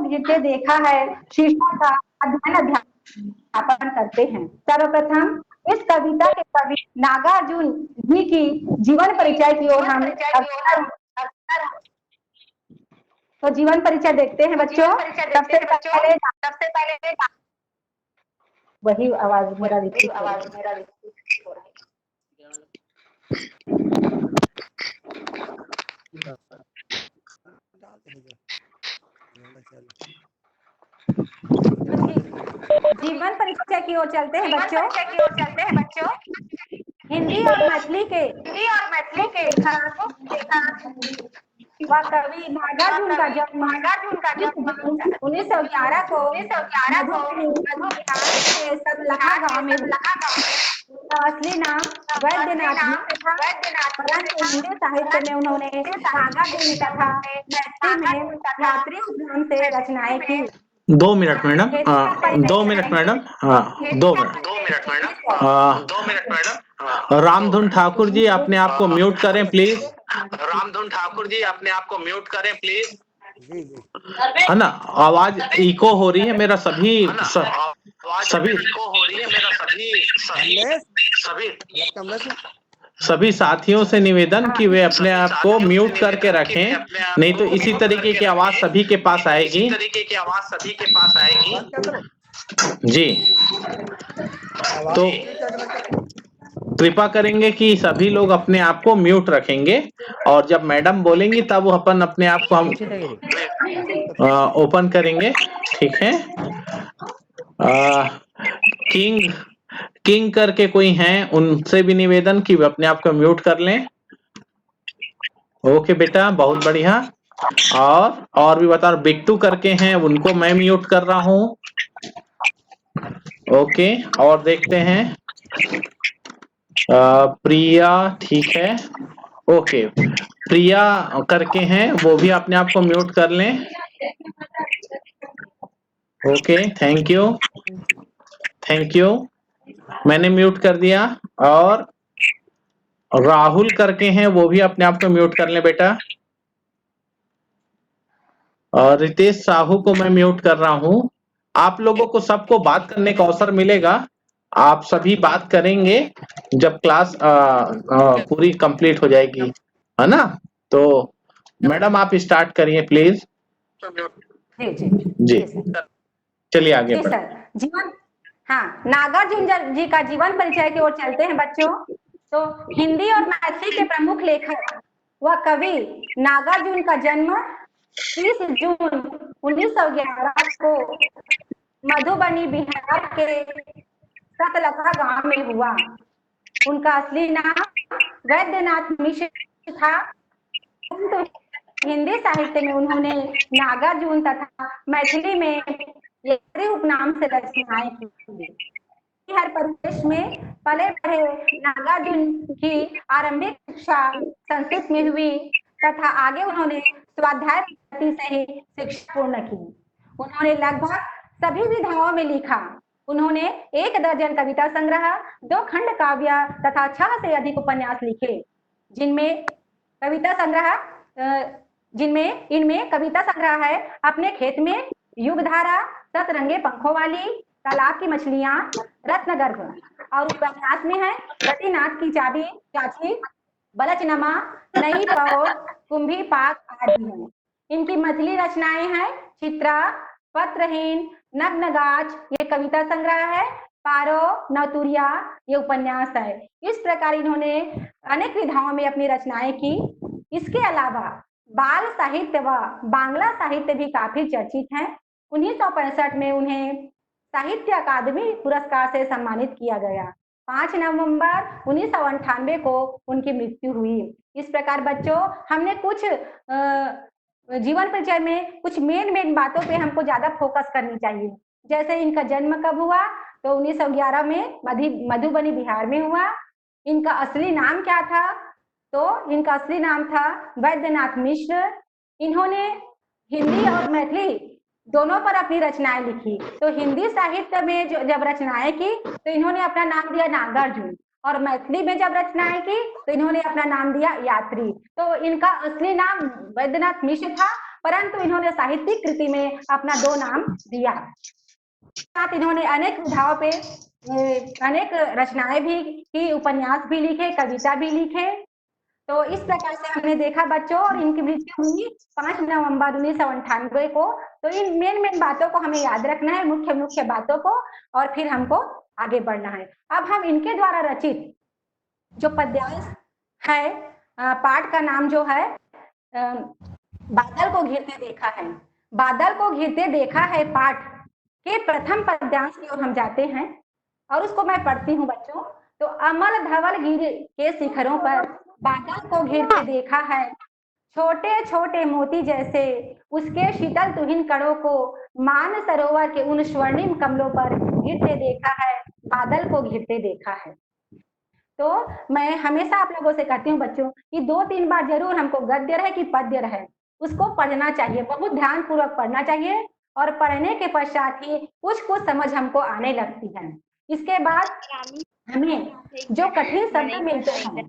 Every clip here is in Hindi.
जिसे देखा है शीर्षक का अध्ययन करते हैं। सर्वप्रथम इस कविता के कवि नागार्जुन जी की जीवन परिचय की ओर हम तो जीवन परिचय देखते हैं बच्चों। सबसे पहले वही आवाज मेरा रिपीट हो रहा है। जीवन परिचय की ओर चलते हैं बच्चों। हिंदी और मैथिली के वह कवि नागार्जुन का जन्म 1911 को मधुबनी के सबलखा गांव में हुआ। उनका असली नाम वैद्यनाथ मिश्र था, परंतु हिंदी साहित्य में उन्होंने नागार्जुन तथा मैथिली में यात्री उपनाम से रचनाएं की। 2 मिनट मैडम, 2 मिनट मैडम, हाँ 2 मिनट रामधुन ठाकुर जी अपने आप को म्यूट करें प्लीज। है ना, आवाज इको हो रही है मेरा सभी साथियों से निवेदन कि वे अपने आप को म्यूट करके रखें, नहीं तो इसी तरीके की आवाज सभी के पास आएगी। जी, तो कृपा करेंगे कि सभी लोग अपने आप को म्यूट रखेंगे और जब मैडम बोलेंगी तब अपन अपने आप को हम ओपन करेंगे। ठीक है, किंग करके कोई हैं, उनसे भी निवेदन कि वे अपने आप को म्यूट कर लें। ओके बेटा, बहुत बढ़िया। और भी बता, बिट्टू करके हैं, उनको मैं म्यूट कर रहा हूँ। ओके, और देखते हैं प्रिया, ठीक है, ओके, प्रिया करके हैं, वो भी अपने आप को म्यूट कर लें। ओके, थैंक यू, मैंने म्यूट कर दिया। और राहुल करके हैं, वो भी अपने आप को म्यूट कर लें बेटा। और रितेश साहू को मैं म्यूट कर रहा हूं। आप लोगों को सबको बात करने का अवसर मिलेगा, आप सभी बात करेंगे जब क्लास पूरी कंप्लीट हो जाएगी, है ना। तो मैडम आप स्टार्ट करिए प्लीज। जी, चलिए आगे बढ़े। जीवन, हाँ, नागार्जुन जी का जीवन परिचय की ओर चलते हैं बच्चों। तो हिंदी और मैथिली के प्रमुख लेखक व कवि नागार्जुन का जन्म 30 जून 1911 को मधुबनी बिहार के सतलखा गांव में हुआ। उनका असली नाम वैद्यनाथ मिश्र था, तो हिंदी साहित्य में उन्होंने नागार्जुन तथा मैथिली में यात्री उपनाम से रचनाएं की। बिहार प्रदेश में पले बढ़े नागार्जुन की आरंभिक शिक्षा संस्कृत में हुई तथा आगे उन्होंने स्वाध्याय पद्धति से ही शिक्षा पूर्ण की। उन्होंने लगभग सभी विधाओं में लिखा। उन्होंने 1 दर्जन कविता संग्रह, 2 खंड काव्य तथा 6 से अधिक उपन्यास लिखे, इनमें कविता संग्रह है अपने खेत में, युगधारा, सतरंगे पंखों वाली, तालाब की मछलियां, रत्नगर्भ, और उपन्यास में है रतिनाथ की चाची, बलचनमा, नई पौध, कुंभी पाक आदि हैं। इनकी मैथिली रचनाएं हैं चित्रा, पत्रहीन, नग्नगाछ, ये कविता संग्रह है, पारो, नवतुरिया, ये उपन्यास है। इस प्रकार इन्होंने अनेक विधाओं में अपनी रचनाएं की। इसके अलावा बाल साहित्य व बांग्ला साहित्य भी काफी चर्चित हैं। 1965 में उन्हें साहित्य अकादमी पुरस्कार से सम्मानित किया गया। 5 नवंबर 1998 को उनकी मृत्यु हुई। इस प्रकार बच्चों, हमने कुछ जीवन परिचय में कुछ मेन बातों पे हमको ज्यादा फोकस करनी चाहिए। जैसे इनका जन्म कब हुआ, तो 1911 में मधुबनी बिहार में हुआ। इनका असली नाम क्या था, तो इनका असली नाम था वैद्यनाथ मिश्र। इन्होंने हिंदी और मैथिली दोनों पर अपनी रचनाएं लिखी। तो हिंदी साहित्य में जब रचनाएं की तो इन्होंने अपना नाम दिया नागार्जुन, और मैथिली में जब रचनाएं की तो इन्होंने अपना नाम दिया यात्री। तो इनका असली नाम वैद्यनाथ मिश्र था, परंतु इन्होंने साहित्यिक कृति में अपना 2 नाम दिया। साथ इन्होंने अनेक विधाओं पे अनेक रचनाएं भी की, उपन्यास भी लिखे, कविता भी लिखे। तो इस प्रकार से हमने देखा बच्चों, और इनकी मृत्यु हुई 5 नवंबर 1998 को। तो इन मेन बातों को हमें याद रखना है, मुख्य बातों को, और फिर हमको आगे बढ़ना है। अब हम इनके द्वारा रचित जो पद्यांश है, पाठ का नाम जो है बादल को घिरते देखा है। बादल को घिरते देखा है पाठ के प्रथम पद्यांश की ओर हम जाते हैं, और उसको मैं पढ़ती हूँ बच्चों। तो अमल धवल गिर के शिखरों पर बादल को घिरते देखा है, छोटे छोटे मोती जैसे उसके शीतल तुहिन कणों को मान सरोवर के उन स्वर्णिम कमलों पर गिरते देखा है, बादल को घिरते देखा है। तो मैं हमेशा आप लोगों से कहती हूँ बच्चों कि 2-3 बार जरूर हमको गद्य रहे कि पद्य रहे, उसको पढ़ना चाहिए, बहुत ध्यान पूर्वक पढ़ना चाहिए, और पढ़ने के पश्चात ही कुछ कुछ समझ हमको आने लगती है। इसके बाद हमें जो कठिन शब्द मिलते हैं,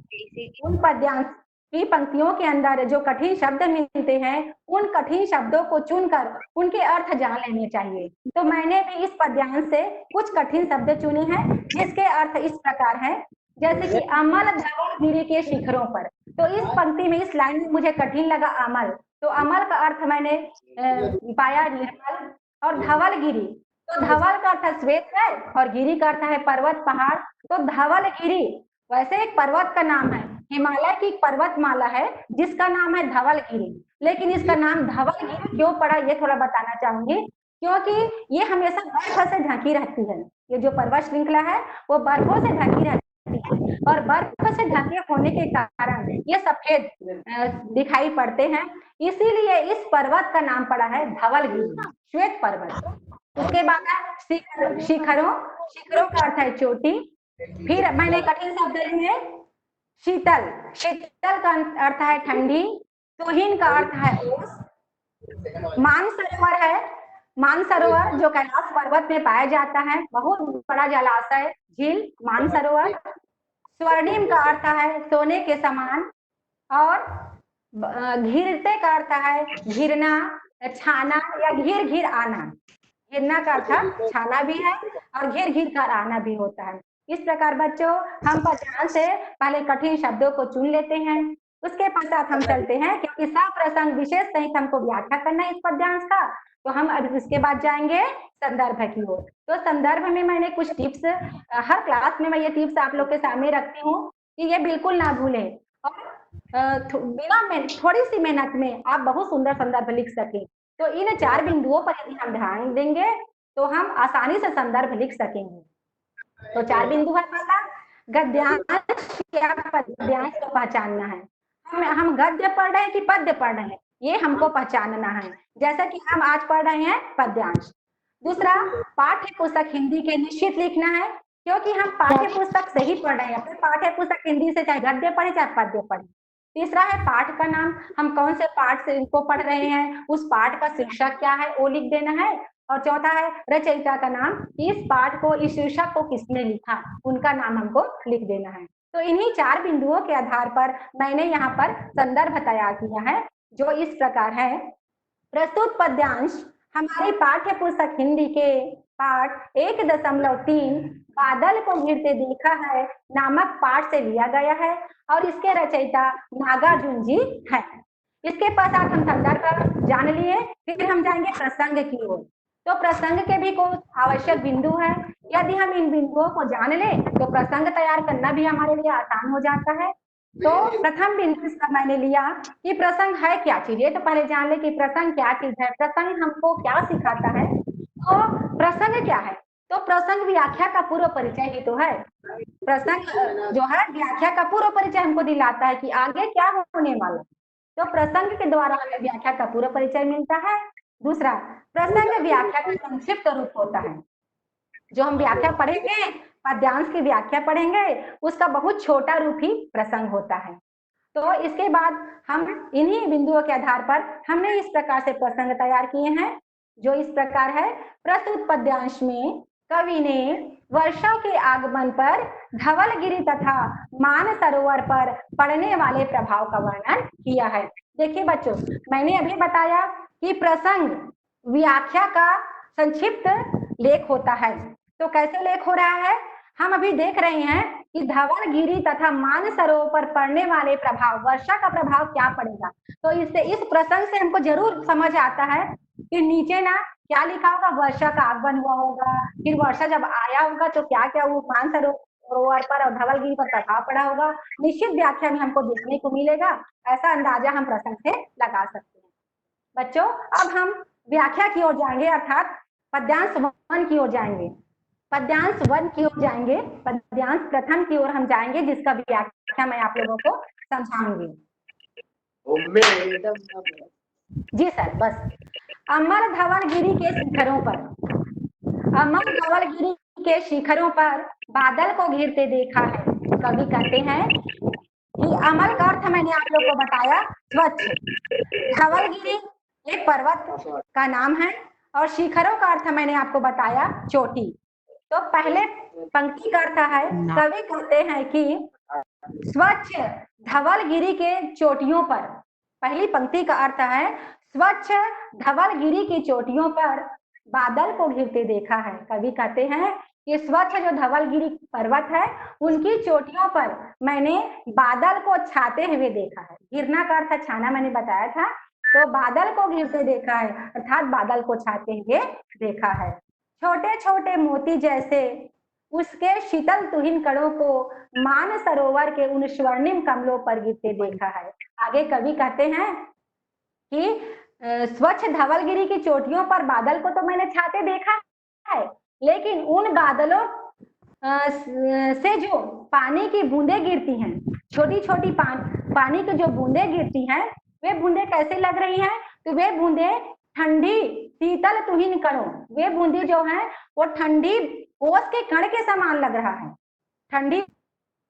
उन पद्यांश की पंक्तियों के अंदर जो कठिन शब्द मिलते हैं, उन कठिन शब्दों को चुनकर उनके अर्थ जान लेने चाहिए। तो मैंने भी इस पद्यांश से कुछ कठिन शब्द चुने हैं, जिसके अर्थ इस प्रकार है, जैसे कि अमल धवल गिरी के शिखरों पर। तो इस पंक्ति में, इस लाइन में मुझे कठिन लगा अमल, तो अमल का अर्थ मैंने पाया निर्मल, और धवल गिरी, तो धवल का अर्थ श्वेत है, और गिरी का अर्थ है पर्वत पहाड़। तो धवल गिरी वैसे एक पर्वत का नाम है, हिमालय की पर्वतमाला है जिसका नाम है धवल गिरी, लेकिन इसका नाम धवल गिरी क्यों पड़ा ये थोड़ा बताना चाहूंगी। क्योंकि ये हमेशा बर्फ से ढकी रहती है, ये जो पर्वत श्रृंखला है वो बर्फों से ढकी रहती है, और बर्फ से ढके होने के कारण ये सफेद दिखाई पड़ते हैं, इसीलिए इस पर्वत का नाम पड़ा है धवल गिरी, श्वेत पर्वत। उसके बाद है शिखरों, शिखरों का अर्थ है चोटी। फिर मैंने कठिन शब्द लिए शीतल, शीतल का अर्थ है ठंडी, तुहिन का अर्थ है ओस, मानसरोवर है, मानसरोवर जो कैलाश पर्वत में पाया जाता है, बहुत बड़ा जलाशय झील मानसरोवर। स्वर्णिम का अर्थ है सोने के समान, और घिरते का अर्थ है घिरना, छाना या घिर घिर आना। घिरना का अर्थ छाना भी है, और घिर घिर कर आना भी होता है। इस प्रकार बच्चों हम पद्यांश से पहले कठिन शब्दों को चुन लेते हैं, उसके पश्चात हम चलते हैं, क्योंकि प्रसंग विशेष सहित हमको व्याख्या करना है इस पद्यांश का। तो हम अब इसके बाद जाएंगे संदर्भ की ओर। तो संदर्भ में मैंने कुछ टिप्स, हर क्लास में मैं ये टिप्स आप लोग के सामने रखती हूँ कि ये बिल्कुल ना भूलें, और बिना थोड़ी सी मेहनत में आप बहुत सुंदर संदर्भ लिख सकें। तो इन 4 बिंदुओं पर यदि हम ध्यान देंगे तो हम आसानी से संदर्भ लिख सकेंगे। तो 4 बिंदु है, पहला गद्यांश या पद्यांश को पहचानना है। हम गद्य पढ़ रहे हैं कि पद्य पढ़ रहे हैं, ये हमको पहचानना है। जैसे कि हम आज पढ़ रहे हैं पद्यांश। दूसरा, पाठ्य पुस्तक हिंदी के निश्चित लिखना है, क्योंकि हम पाठ्य पुस्तक से ही पढ़ रहे हैं, फिर पाठ्य पुस्तक हिंदी से चाहे गद्य पढ़े चाहे पद्य पढ़े। तीसरा है पाठ का नाम, हम कौन से पाठ से इनको पढ़ रहे हैं, उस पाठ का शीर्षक क्या है वो लिख देना है। और चौथा है रचयिता का नाम, इस पाठ को, इस शीर्षक को किसने लिखा, उनका नाम हमको लिख देना है। तो इन्हीं 4 बिंदुओं के आधार पर मैंने यहाँ पर संदर्भ तैयार किया है, जो इस प्रकार है। प्रस्तुत पद्यांश हमारी पाठ्य पुस्तक हिंदी के पाठ 1.3 बादल को घिरते देखा है नामक पाठ से लिया गया है, और इसके रचयिता नागार्जुन जी हैं। इसके पश्चात हम संदर्भ जान लिए, फिर हम जाएंगे प्रसंग की ओर। तो प्रसंग के भी कुछ आवश्यक बिंदु है, यदि हम इन बिंदुओं को जान ले तो प्रसंग तैयार करना भी हमारे लिए आसान हो जाता है। तो प्रथम बिंदु इसका मैंने लिया कि प्रसंग है क्या चीज, ये तो पहले जान ले कि प्रसंग क्या चीज है, प्रसंग हमको क्या सिखाता है। तो प्रसंग क्या है, तो प्रसंग व्याख्या का पूर्व परिचय ही तो है। प्रसंग जो है व्याख्या का पूर्व परिचय हमको दिलाता है कि आगे क्या होने वाला। तो प्रसंग के द्वारा हमें व्याख्या का पूर्व परिचय मिलता है। दूसरा, प्रसंग व्याख्या का संक्षिप्त रूप होता है। जो हम व्याख्या पढ़ेंगे, पद्यांश की व्याख्या पढ़ेंगे, उसका बहुत छोटा रूप ही प्रसंग होता है। तो इसके बाद हम इन्हीं बिंदुओं के आधार पर हमने इस प्रकार से प्रसंग तैयार किए हैं, जो इस प्रकार है। प्रस्तुत पद्यांश में कवि ने वर्षा के आगमन पर धवलगिरी तथा मानसरोवर पर पड़ने वाले प्रभाव का वर्णन किया है। देखिए बच्चों, मैंने अभी बताया कि प्रसंग व्याख्या का संक्षिप्त लेख होता है। तो कैसे लेख हो रहा है, हम अभी देख रहे हैं कि धवलगिरी तथा मानसरोवर पर पड़ने वाले प्रभाव, वर्षा का प्रभाव क्या पड़ेगा। तो इससे, इस प्रसंग से हमको जरूर समझ आता है कि नीचे ना क्या लिखा होगा, वर्षा का आगमन हुआ होगा, फिर वर्षा जब आया होगा तो क्या क्या वो मानसरोवर पर और धवलगिरी पर प्रभाव पड़ा होगा, निश्चित व्याख्या में हमको देखने को मिलेगा। ऐसा अंदाजा हम प्रसंग से लगा सकते हैं। बच्चों, अब हम व्याख्या की ओर जाएंगे, अर्थात पद्यांश 1 की ओर जाएंगे। पद्यांश 1 की ओर जाएंगे, पद्यांश प्रथम की ओर हम जाएंगे, जिसका व्याख्या मैं आप लोगों को समझाऊंगी। जी सर, बस। अमर धवलगिरी के शिखरों पर, अमर धवलगिरी के शिखरों पर बादल को घिरते देखा है। कवि कहते हैं कि अमर का अर्थ मैंने आप लोग को बताया स्वच्छ, धवलगिरी एक पर्वत का नाम है, और शिखरों का अर्थ मैंने आपको बताया चोटी। तो पहले पंक्ति का अर्थ है, कवि कहते हैं कि स्वच्छ धवलगिरी के चोटियों पर, पहली पंक्ति का अर्थ है स्वच्छ धवलगिरी की चोटियों पर बादल को घिरते देखा है। कवि कहते हैं कि स्वच्छ जो धवलगिरी पर्वत है, उनकी चोटियों पर मैंने बादल को छाते हुए देखा है। घिरना का अर्थ छाना मैंने बताया था, तो बादल को घिरते देखा है अर्थात बादल को छाते हुए देखा है। छोटे छोटे मोती जैसे उसके शीतल तुहिन कणों को मानसरोवर के उन स्वर्णिम कमलों पर गिरते देखा है। आगे कवि कहते हैं कि स्वच्छ धवलगिरी की चोटियों पर बादल को तो मैंने छाते देखा है, लेकिन उन बादलों से जो पानी की बूंदें गिरती हैं, छोटी छोटी पानी की जो बूंदें गिरती हैं, वे बूंदें कैसे लग रही हैं, तो वे बूंदें ठंडी शीतल तुहिन कणों, वे बूंदें जो हैं वो ठंडी ओस के कण के समान लग रहा है, ठंडी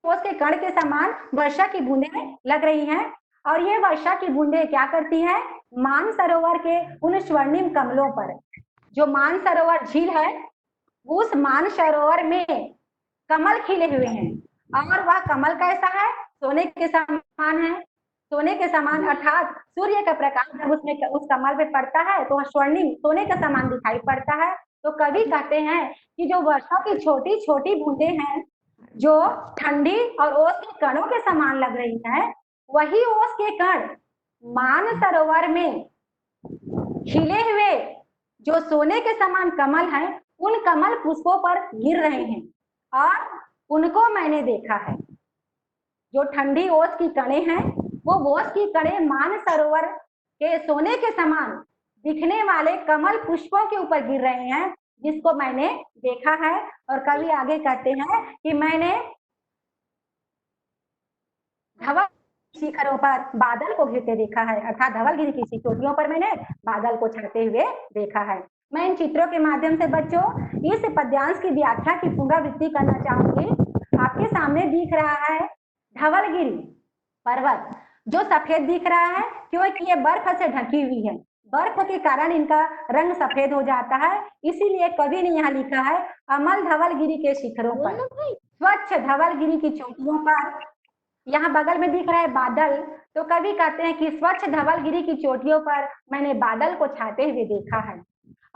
ओस के कण के समान वर्षा की बूंदें लग रही हैं। और ये वर्षा की बूंदें क्या करती है, मानसरोवर के उन स्वर्णिम कमलों पर, जो मानसरोवर झील है, उस मानसरोवर में कमल खिले हुए हैं, और वह कमल कैसा है, सोने के समान है। सोने के समान अर्थात सूर्य का प्रकाश जब उसमें उस कमल पे पड़ता है तो वह स्वर्णिम सोने के समान दिखाई पड़ता है। तो कवि कहते हैं कि जो वर्षा की छोटी छोटी बूंदें हैं, जो ठंडी और ओस के कणों के समान लग रही है, वही ओस के कण मानसरोवर में खिले हुए जो सोने के समान कमल हैं, उन कमल पुष्पों पर गिर रहे हैं, और उनको मैंने देखा है। जो ठंडी ओस की कणें हैं, वो ओस की कणें मानसरोवर के सोने के समान दिखने वाले कमल पुष्पों के ऊपर गिर रहे हैं, जिसको मैंने देखा है। और कवि आगे कहते हैं कि मैंने धवल शिखरों पर बादल को घिरते देखा है, अर्थात धवलगिरी की चोटियों पर मैंने बादल को छाते हुए देखा है। मैं इन चित्रों के माध्यम से बच्चों इस पद्यांश की व्याख्या की पुनरावृत्ति करना चाहूंगी। आपके सामने दिख रहा है धवलगिरी पर्वत, जो सफेद दिख रहा है क्योंकि ये बर्फ से ढकी हुई है, बर्फ के कारण इनका रंग सफेद हो जाता है, इसीलिए कवि ने यहाँ लिखा है अमल धवलगिरी के शिखरों पर, स्वच्छ धवलगिरी की चोटियों पर। यहाँ बगल में दिख रहा है बादल, तो कवि कहते हैं कि स्वच्छ धवलगिरी की चोटियों पर मैंने बादल को छाते हुए देखा है,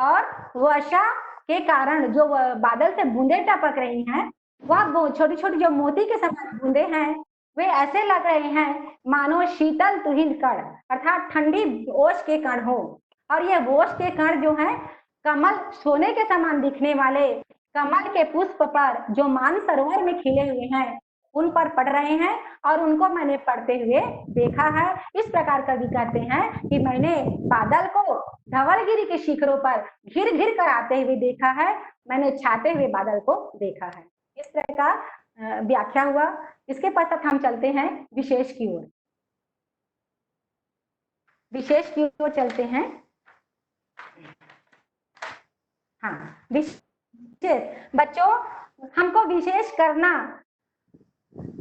और वर्षा के कारण जो बादल से बूंदें टपक रही हैं, वह छोटी छोटी जो मोती के समान बूंदें हैं, वे ऐसे लग रहे हैं मानो शीतल तुहिन कण, अर्थात ठंडी ओस के कण हो। और ये ओस के कण जो हैं, कमल सोने के समान दिखने वाले कमल के पुष्प पर जो मानसरोवर में खिले हुए हैं, उन पर पड़ रहे हैं, और उनको मैंने पढ़ते हुए देखा है। इस प्रकार कवि कहते हैं कि मैंने बादल को धवलगिरी के शिखरों पर घिर घिर कर आते हुए देखा है, मैंने छाते हुए बादल को देखा है। इस तरह का व्याख्या हुआ। इसके पश्चात हम चलते हैं विशेष की ओर। विशेष की ओर चलते हैं। हाँ, विशेष बच्चों, हमको विशेष करना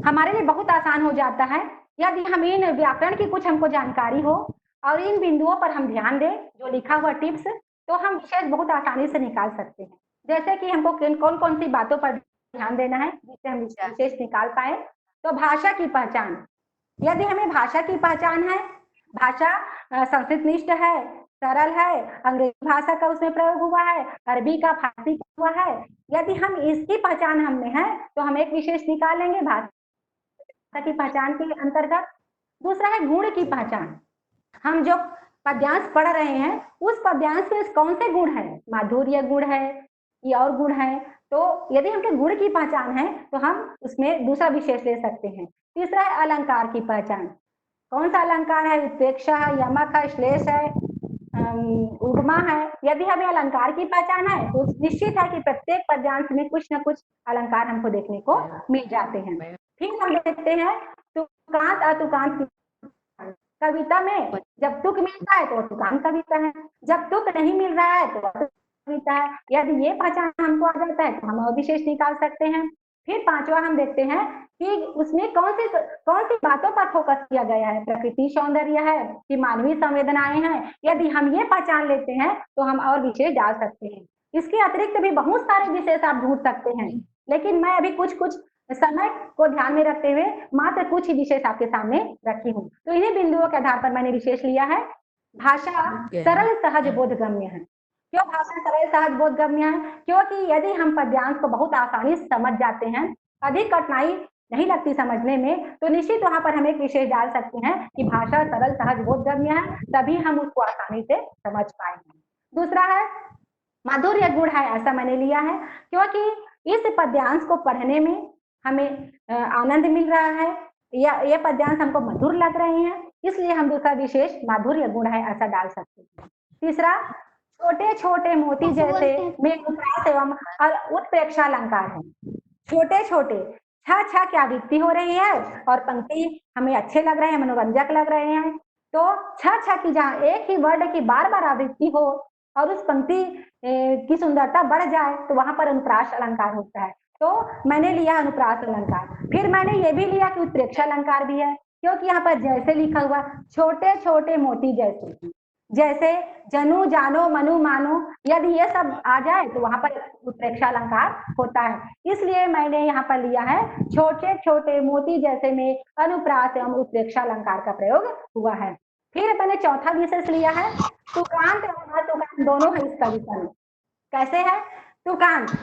हमारे लिए बहुत आसान हो जाता है यदि हम इन व्याकरण की कुछ हमको जानकारी हो और इन बिंदुओं पर हम ध्यान दें, जो लिखा हुआ टिप्स, तो हम विशेष बहुत आसानी से निकाल सकते हैं। जैसे कि हमको कौन कौन सी बातों पर ध्यान देना है जिससे हम विशेष निकाल पाए। तो भाषा की पहचान, यदि हमें भाषा की पहचान है, भाषा संस्कृतनिष्ठ है, सरल है, अंग्रेजी भाषा का उसमें प्रयोग हुआ है, अरबी का, फारसी का हुआ है, यदि हम इसकी पहचान हमने है तो हम एक विशेष निकालेंगे भाषा की पहचान के अंतर्गत। दूसरा है गुण की पहचान, हम जो पद्यांश पढ़ रहे हैं उस पद्यांश में कौन से गुण है, माधुर्य गुण है या और गुण है, तो यदि हमके गुण की पहचान है तो हम उसमें दूसरा विशेष ले सकते हैं। तीसरा है अलंकार की पहचान, कौन सा अलंकार है, उत्प्रेक्षा है, यमक है, श्लेष है, उपमा है। यदि हमें अलंकार की पहचान है तो निश्चित है कि प्रत्येक पद्यांश में कुछ न कुछ अलंकार हमको देखने को मिल जाते हैं। फिर हम देखते हैं तुकांत अतुकांत, कविता में जब तुक मिलता है तो तुकांत कविता है, जब तुक नहीं मिल रहा है तो कविता है। यदि ये पहचान हमको आ जाता है तो हम और विशेष निकाल सकते हैं। फिर पांचवा हम देखते हैं कि उसमें कौन सी बातों पर फोकस किया गया है, प्रकृति सौंदर्य है कि मानवीय संवेदनाएं हैं। यदि हम ये पहचान लेते हैं तो हम और विशेष डाल सकते हैं। इसके अतिरिक्त भी बहुत सारे विशेष आप ढूंढ सकते हैं, लेकिन मैं अभी कुछ समय को ध्यान में रखते हुए मात्र कुछ ही विशेष आपके सामने रखी हूँ। तो इन्हीं बिंदुओं के आधार पर मैंने विशेष लिया है। भाषा सरल सहज बोधगम्य है। क्यों भाषा सरल सहज बोधगम्य है? क्योंकि यदि हम पद्यांश को बहुत आसानी से समझ जाते हैं, अधिक कठिनाई नहीं लगती समझने में, तो निश्चित वहां पर हम एक विशेष डाल सकते हैं कि भाषा सरल सहज बोधगम्य है, तभी हम उसको आसानी से समझ पाएंगे। दूसरा है माधुर्य गुण है, ऐसा मैंने लिया है क्योंकि इस पद्यांश को पढ़ने में हमें आनंद मिल रहा है या ये पद्यांश हमको मधुर लग रहे हैं, इसलिए हम दूसरा विशेष माधुर्य गुण है ऐसा डाल सकते हैं। तीसरा छोटे छोटे मोती जैसे में उपरास एवं उत्प्रेक्षा अलंकार है। छोटे छोटे छा छा की आवृत्ति हो रही है और पंक्ति हमें अच्छे लग रहे हैं, मनोरंजक लग रहे हैं, तो छा छा की जहाँ एक ही वर्ड की बार बार आवृत्ति हो और उस पंक्ति की सुंदरता बढ़ जाए तो वहां पर अनुप्रास अलंकार होता है। तो मैंने लिया अनुप्रास अलंकार। फिर मैंने ये भी लिया कि उत्प्रेक्षा अलंकार भी है, क्योंकि यहाँ पर जैसे लिखा हुआ छोटे छोटे मोती जैसे, जैसे जनु जानो मनु मानो, यदि ये सब आ जाए तो वहां पर उत्प्रेक्षा अलंकार होता है। इसलिए मैंने यहाँ पर लिया है छोटे छोटे मोती जैसे में अनुप्रास एवं उत्प्रेक्षा अलंकार का प्रयोग हुआ है। फिर मैंने चौथा विशेष लिया है तुकांत एवं अतुकांत दोनों है इस कविता में। कैसे है तुकांत?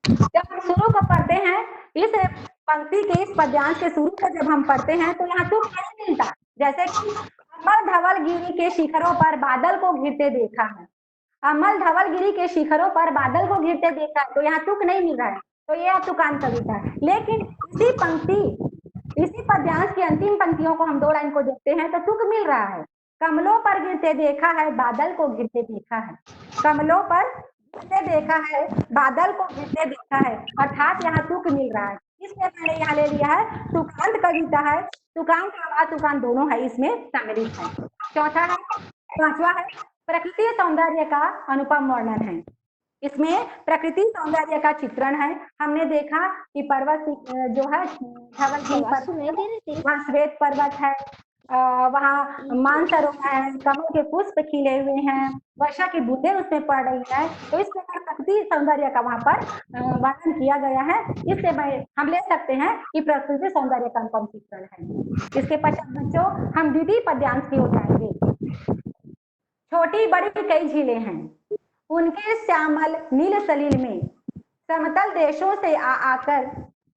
जब हम शुरू को पढ़ते हैं इस पंक्ति के इस पद्यांश के शुरू को जब हम पढ़ते हैं तो यहाँ तुक नहीं मिलता, जैसे कि अमल धवल गिरी के शिखरों पर बादल को घिरते देखा है, अमल धवल गिरी के शिखरों पर बादल को घिरते देखा है, तो यहाँ तुक नहीं मिल रहा है, तो ये तुकांत कविता है। लेकिन इसी पंक्ति इसी पद्यांश की अंतिम पंक्तियों को हम दो लाइन को देखते हैं तो तुक मिल रहा है, कमलों पर गिरते देखा है, बादल को घिरते देखा है, कमलों पर गिरते देखा है, बादल को गिरते देखा है, अर्थात यहाँ तुक मिल रहा है। इसलिए मैंने यहाँ ले लिया है तुकांत कविता है, तुकांत और अतुकांत दोनों है इसमें सम्मिलित है। चौथा है पांचवा है प्रकृति सौंदर्य का अनुपम वर्णन है। इसमें प्रकृति सौंदर्य का चित्रण है। हमने देखा कि पर्वत जो है वहाँ श्वेत पर्वत है, वहाँ मानसरोवर है, कमल के पुष्प खिले हुए हैं, वर्षा की बूंदें उसमें पड़ रही है, तो इस प्रकार प्रकृति सौंदर्य का वहाँ पर वर्णन किया गया है। इससे हम ले सकते हैं कि प्रकृति सौंदर्य का अनुपम चित्रण है। इसके पश्चात बच्चों हम द्वितीय पद्यांश की ओर जाएंगे। छोटी बड़ी कई झीलें हैं, उनके श्यामल नील सलील में समतल देशों से आकर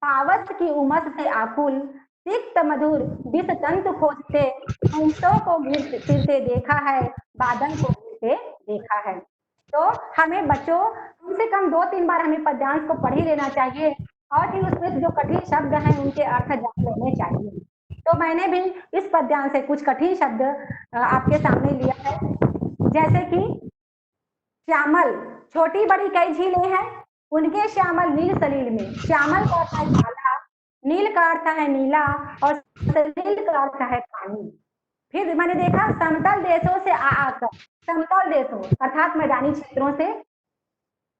पावस की उमस से आकुल तिक्त मधुर विष तंतु खोजते हंसों को फिरते देखा है, बादल को गिरते देखा है। तो हमें बच्चों कम से कम 2-3 बार हमें पद्यांश को पढ़ ही लेना चाहिए और फिर उसमें जो कठिन शब्द हैं उनके अर्थ जान लेने चाहिए। तो मैंने भी इस पद्यांश से कुछ कठिन शब्द आपके सामने लिया है, जैसे कि श्यामल, छोटी बड़ी कई झीलें हैं, उनके श्यामल नील सलील में, श्यामल का अर्थ है काला, नील का अर्थ है नीला और सलील का अर्थ है पानी। फिर मैंने देखा समतल देशों से आकर, समतल देशों अर्थात मैदानी क्षेत्रों से,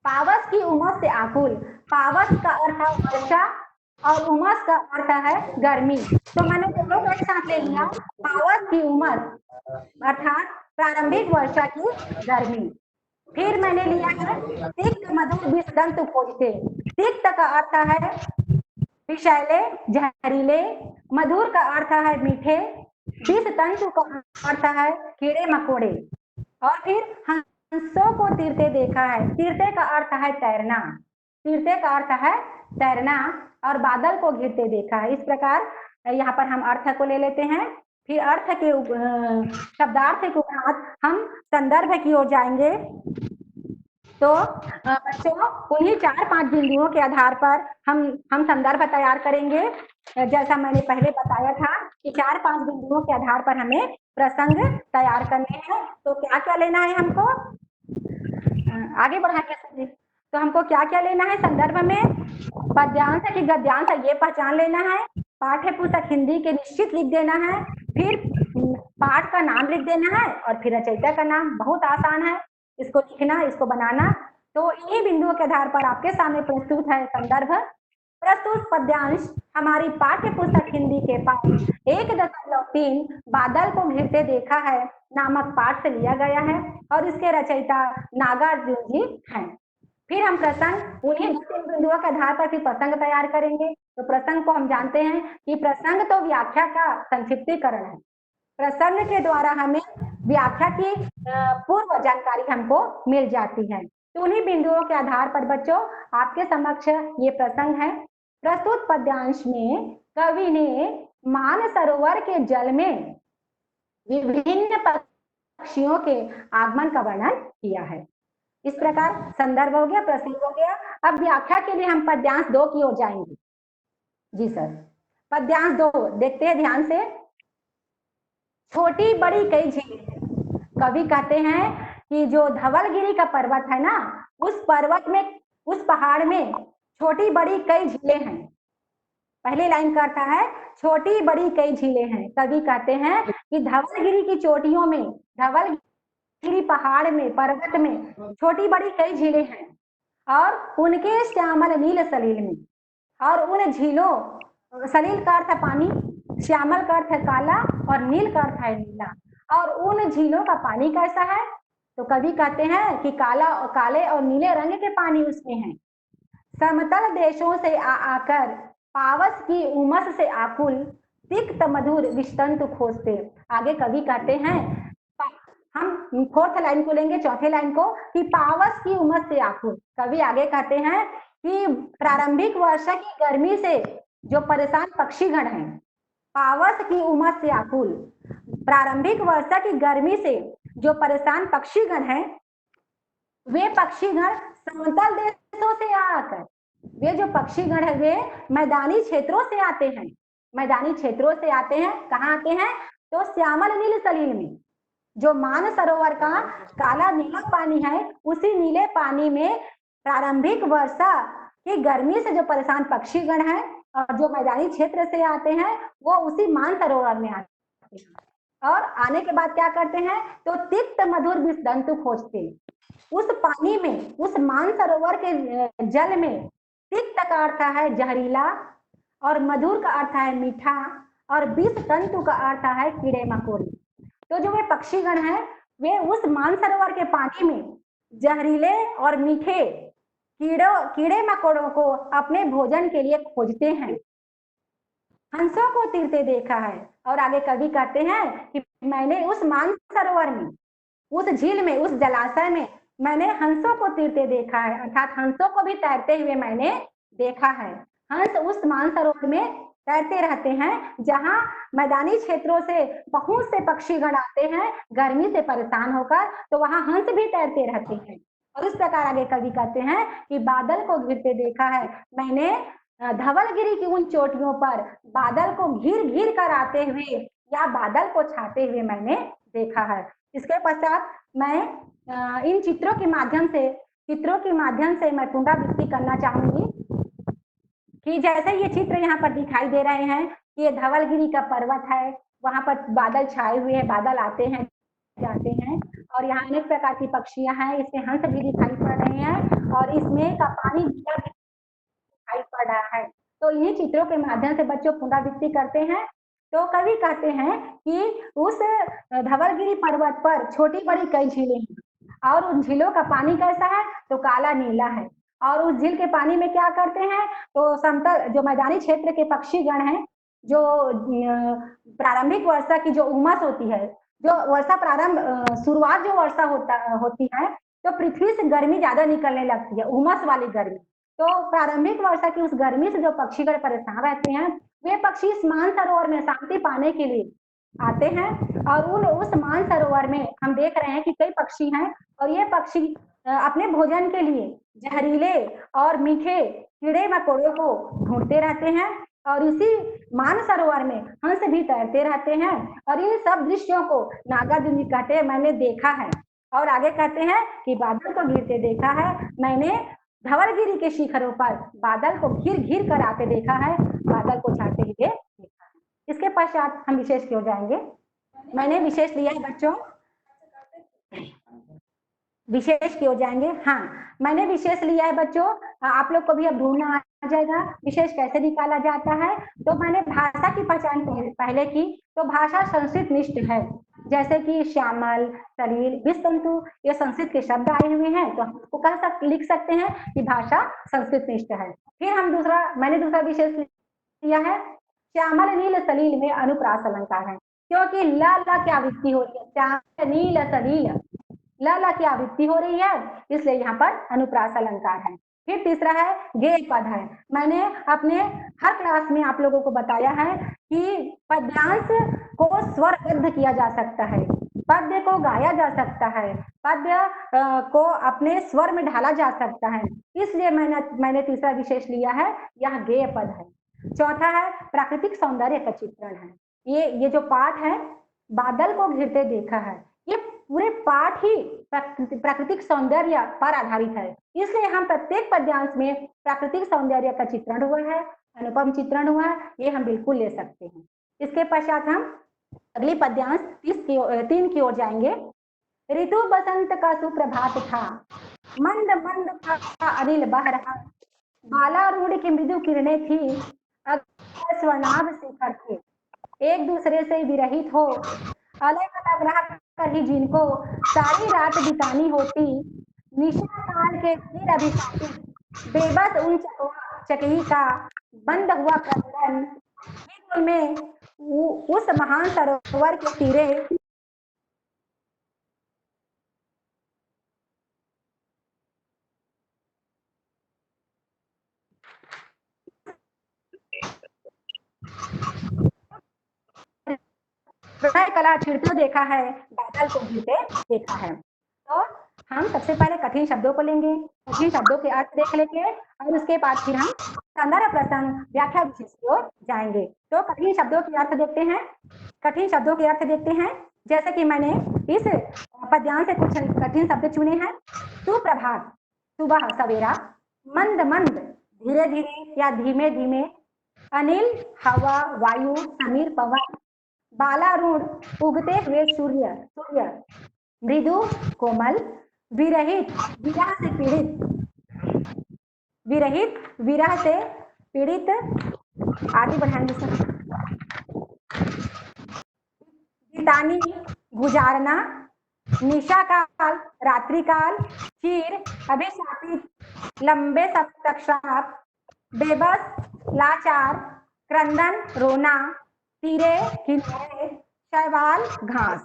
पावस की उमस से आकुल, पावस का अर्थ है वर्षा और उमस का अर्थ है गर्मी। तो मैंने दोनों को एक साथ ले लिया, पावस की उमस अर्थात प्रारंभिक वर्षा की गर्मी, फिर मैंने लिया है तिक्त मधुर विषदंत खोजते। तिक्त का अर्थ है विषैले, जहरीले। मधुर का अर्थ है मीठे। विष तंतु का अर्थ है कीड़े मकोड़े। और फिर हंसों को तीरते देखा है। तीरते का अर्थ है तैरना। तीरते का अर्थ है तैरना। और बादल को घिरते देखा है। इस प्रकार यहाँ पर हम अर्थ को ले लेते हैं। फिर अर्थ के शब्दार्थ के उपरांत हम संदर्भ की ओर जाएंगे। तो बच्चों उन्हीं 4-5 बिंदुओं के आधार पर हम संदर्भ तैयार करेंगे। जैसा मैंने पहले बताया था कि 4-5 बिंदुओं के आधार पर हमें प्रसंग तैयार करने हैं। तो क्या क्या लेना है हमको, आगे बढ़ाएंगे सर जी। तो हमको क्या क्या लेना है संदर्भ में, पद्यांश की गद्यांश ये पहचान लेना है। पाठ्य पुस्तक हिंदी के निश्चित लिख देना है। फिर पाठ का नाम लिख देना है और फिर रचयिता का नाम। बहुत आसान है इसको लिखना, इसको बनाना। तो इन्हीं बिंदुओं के आधार पर आपके सामने प्रस्तुत है संदर्भ। प्रस्तुत पद्यांश हमारी पाठ्य पुस्तक हिंदी के पाठ 1.3 बादल को घिरते देखा है नामक पाठ से लिया गया है और इसके रचयिता नागार्जुन जी हैं। फिर हम प्रसंग उन्हीं 2-3 बिंदुओं के आधार पर फिर प्रसंग तैयार करेंगे। तो प्रसंग को हम जानते हैं कि प्रसंग तो व्याख्या का संक्षिप्तीकरण है। प्रसंग के द्वारा हमें व्याख्या की पूर्व जानकारी हमको मिल जाती है। तो उन्हीं बिंदुओं के आधार पर बच्चों आपके समक्ष ये प्रसंग है। प्रस्तुत पद्यांश में कवि ने मानसरोवर के जल में विभिन्न पक्षियों के आगमन का वर्णन किया है। इस प्रकार संदर्भ हो गया, प्रसंग हो गया। अब व्याख्या के लिए हम पद्यांश 2 की ओर जाएंगे। जी सर, पद्यांश 2 देखते हैं ध्यान से। छोटी बड़ी कई झीलें। कवि कहते हैं कि जो धवलगिरी का पर्वत है ना, उस पर्वत में, उस पहाड़ में छोटी बड़ी कई झीलें हैं। पहली लाइन करता है छोटी बड़ी कई झीलें हैं। कवि कहते हैं कि धवलगिरी की चोटियों में, धवलगिरी पहाड़ में, पर्वत में छोटी बड़ी कई झीलें हैं और उनके श्यामल नील सलील में, और उन झीलों, सलील का अर्थ है पानी, श्यामल का अर्थ है काला और नील का अर्थ है नीला। और उन झीलों का पानी कैसा है, तो कवि कहते हैं कि काले और नीले रंग के पानी उसमें हैं। समतल देशों से आकर पावस की उमस से आकुल तिक्त मधुर विषतंतु खोजते। आगे कवि कहते हैं, हम 4th लाइन को लेंगे, 4थी लाइन को, कि पावस की उमस से आकुल। कवि आगे कहते हैं कि प्रारंभिक वर्षा की गर्मी से जो परेशान पक्षीगण हैं, पावस की उमस से आकुल, प्रारंभिक वर्षा की गर्मी से जो परेशान पक्षीगण हैं, वे पक्षीगण समतल देशों से आकर, वे जो पक्षीगण है वे मैदानी क्षेत्रों से आते हैं। मैदानी क्षेत्रों से आते हैं, कहाँ आते हैं, तो श्यामल नील सलील में, जो मानसरोवर का काला नीला पानी है, उसी नीले पानी में प्रारंभिक वर्षा की गर्मी से जो परेशान पक्षीगण हैं और जो मैदानी क्षेत्र से आते हैं, वो उसी मानसरोवर में आते हैं। और आने के बाद क्या करते हैं, तो तिक्त मधुर विषदंतु खोजते। उस पानी में, उस मानसरोवर के जल में तिक्त का अर्थ है जहरीला और मधुर का अर्थ है मीठा और विष तंतु का अर्थ है कीड़े मकोड़े। तो जो वे पक्षीगण हैं, वे उस मानसरोवर के पानी में जहरीले और मीठे कीड़े मकोड़ों को अपने भोजन के लिए खोजते हैं। हंसों को तीरते देखा है। और आगे कवि कहते हैं कि मैंने उस मानसरोवर में, उस झील में, उस जलाशय में मैंने हंसों को तीरते देखा है, अर्थात हंसों को भी तैरते हुए मैंने देखा है। हंस उस मानसरोवर में तैरते रहते हैं, जहां मैदानी क्षेत्रों से बहुत से पक्षीगण आते हैं गर्मी से परेशान होकर, तो वहां हंस भी तैरते रहते हैं। और इस प्रकार आगे कवि कहते हैं कि बादल को घिरते देखा है मैंने, धवलगिरी की उन चोटियों पर बादल को घिर घिर कर आते हुए या बादल को छाते हुए मैंने देखा है। इसके पश्चात मैं इन चित्रों के माध्यम से मैं पुनरावृत्ति करना चाहूंगी कि जैसे ये चित्र यहाँ पर दिखाई दे रहे हैं, ये धवलगिरी का पर्वत है, वहां पर बादल छाए हुए हैं, बादल आते हैं जाते हैं और यहाँ अनेक प्रकार की पक्षियां हैं, इसमें हंस भी दिखाई पड़ रहे हैं और इसमें का पानी दिखाई पड़ रहा है। तो इन्हीं चित्रों के माध्यम से बच्चों पुनरावृत्ति करते हैं। तो कवि कहते हैं कि उस धवलगिरी पर्वत पर छोटी बड़ी कई झीलें हैं और उन झीलों का पानी कैसा है, तो काला नीला है। और उस झील के पानी में क्या करते हैं, तो समतल जो मैदानी क्षेत्र के पक्षीगण हैं, जो प्रारंभिक वर्षा की जो उमस होती है, जो वर्षा शुरुआत जो वर्षा होती है, तो पृथ्वी से गर्मी ज्यादा निकलने लगती है, उमस वाली गर्मी। तो प्रारंभिक वर्षा की उस गर्मी से जो पक्षीगण परेशान रहते हैं, वे पक्षी इस मानसरोवर में शांति पाने के लिए आते हैं। और उस मानसरोवर में हम देख रहे हैं कि कई पक्षी हैं, और ये पक्षी अपने भोजन के लिए जहरीले और मीठे कीड़े मकोड़ों को ढूंढते रहते हैं। और इसी मानसरोवर में हंस भी तैरते रहते हैं। और इन सब दृश्यों को नागार्जुन जी कहते हैं मैंने देखा है। और आगे कहते हैं कि बादल को गिरते देखा है मैंने, धवलगिरी के शिखरों पर बादल को घिर घिर कर आते देखा है, बादल को छाते हुए देखा है। इसके पश्चात हम विशेष की ओर जाएंगे। मैंने विशेष लिया है बच्चों, विशेष की ओर जाएंगे। हाँ, मैंने विशेष लिया है बच्चों, आप लोग को भी अब ढूंढना आ जाएगा विशेष कैसे निकाला जाता है। तो मैंने भाषा की पहचान पहले की, तो भाषा संस्कृत निष्ठ है, जैसे कि श्यामल, सलील, विस्तंतु, ये संस्कृत के शब्द आए हुए हैं, तो हम उसको लिख सकते हैं कि भाषा संस्कृत निष्ठ है। फिर हम मैंने दूसरा विशेष लिया है, श्यामल नील सलील में अनुप्रास अलंकार है, क्योंकि ला की आवृत्ति हो रही है, श्यामल नील सलील, ला की आवृत्ति हो रही है, इसलिए यहाँ पर अनुप्रास अलंकार है। फिर तीसरा है गेय पद है। मैंने अपने हर क्लास में आप लोगों को बताया है कि पद्यांश को स्वरबद्ध किया जा सकता है, पद्य को गाया जा सकता है, पद्य को अपने स्वर में ढाला जा सकता है, इसलिए मैंने तीसरा विशेष लिया है, यह गेय पद है। चौथा है प्राकृतिक सौंदर्य का चित्रण है। ये जो पाठ है, बादल को घिरते देखा है, ये पूरे पाठ ही प्राकृतिक सौंदर्य पर आधारित है, इसलिए हम प्रत्येक पद्यांश में प्राकृतिक सौंदर्य का चित्रण हुआ है, अनुपम चित्रण हुआ है, ये हम बिल्कुल ले सकते हैं। इसके पश्चात हम अगली पद्यांश 3 की ओर जाएंगे। ऋतु बसंत का सुप्रभात था, मंद मंद था अनिल बह रहा, बालारूढ़ की मृदु किरणें थी, स्वर्णाभ शिखर थे, एक दूसरे से विरहित हो अलग अलग रह कर ही जिनको सारी रात बितानी होती, निशा काल के तीर अभिशापी, बेबस उन चकही का बंद हुआ क्रंदन में उस महान सरोवर के तीरे प्रणय कला छिड़ते देखा है, बादल को घिरते देखा है। तो हम सबसे पहले कठिन शब्दों को लेंगे, कठिन शब्दों के अर्थ देख लेंगे, और उसके बाद फिर हम संदर्भ प्रसंग व्याख्या विशेष की ओर जाएंगे। तो कठिन शब्दों के अर्थ देखते हैं, कठिन शब्दों के अर्थ देखते हैं। जैसे कि मैंने इस पद्यांश से कुछ कठिन शब्द चुने हैं। सुप्रभात, सुबह सवेरा, मंद मंद, धीरे धीरे या धीमे धीमे, अनिल हवा वायु समीर पवन, बालारूढ़ उगते हुए सूर्य, मृदु कोमल, विरहित विरह से पीड़ित, विरहित विरह से पीड़ित, आगे बढ़ाएंगे सर, बितानी गुजारना, निशा काल रात्रि काल, चीर अभिशापित, लंबे तक श्राप, बेबस लाचार, क्रंदन रोना, तीरे किनारे, शैवाल घास,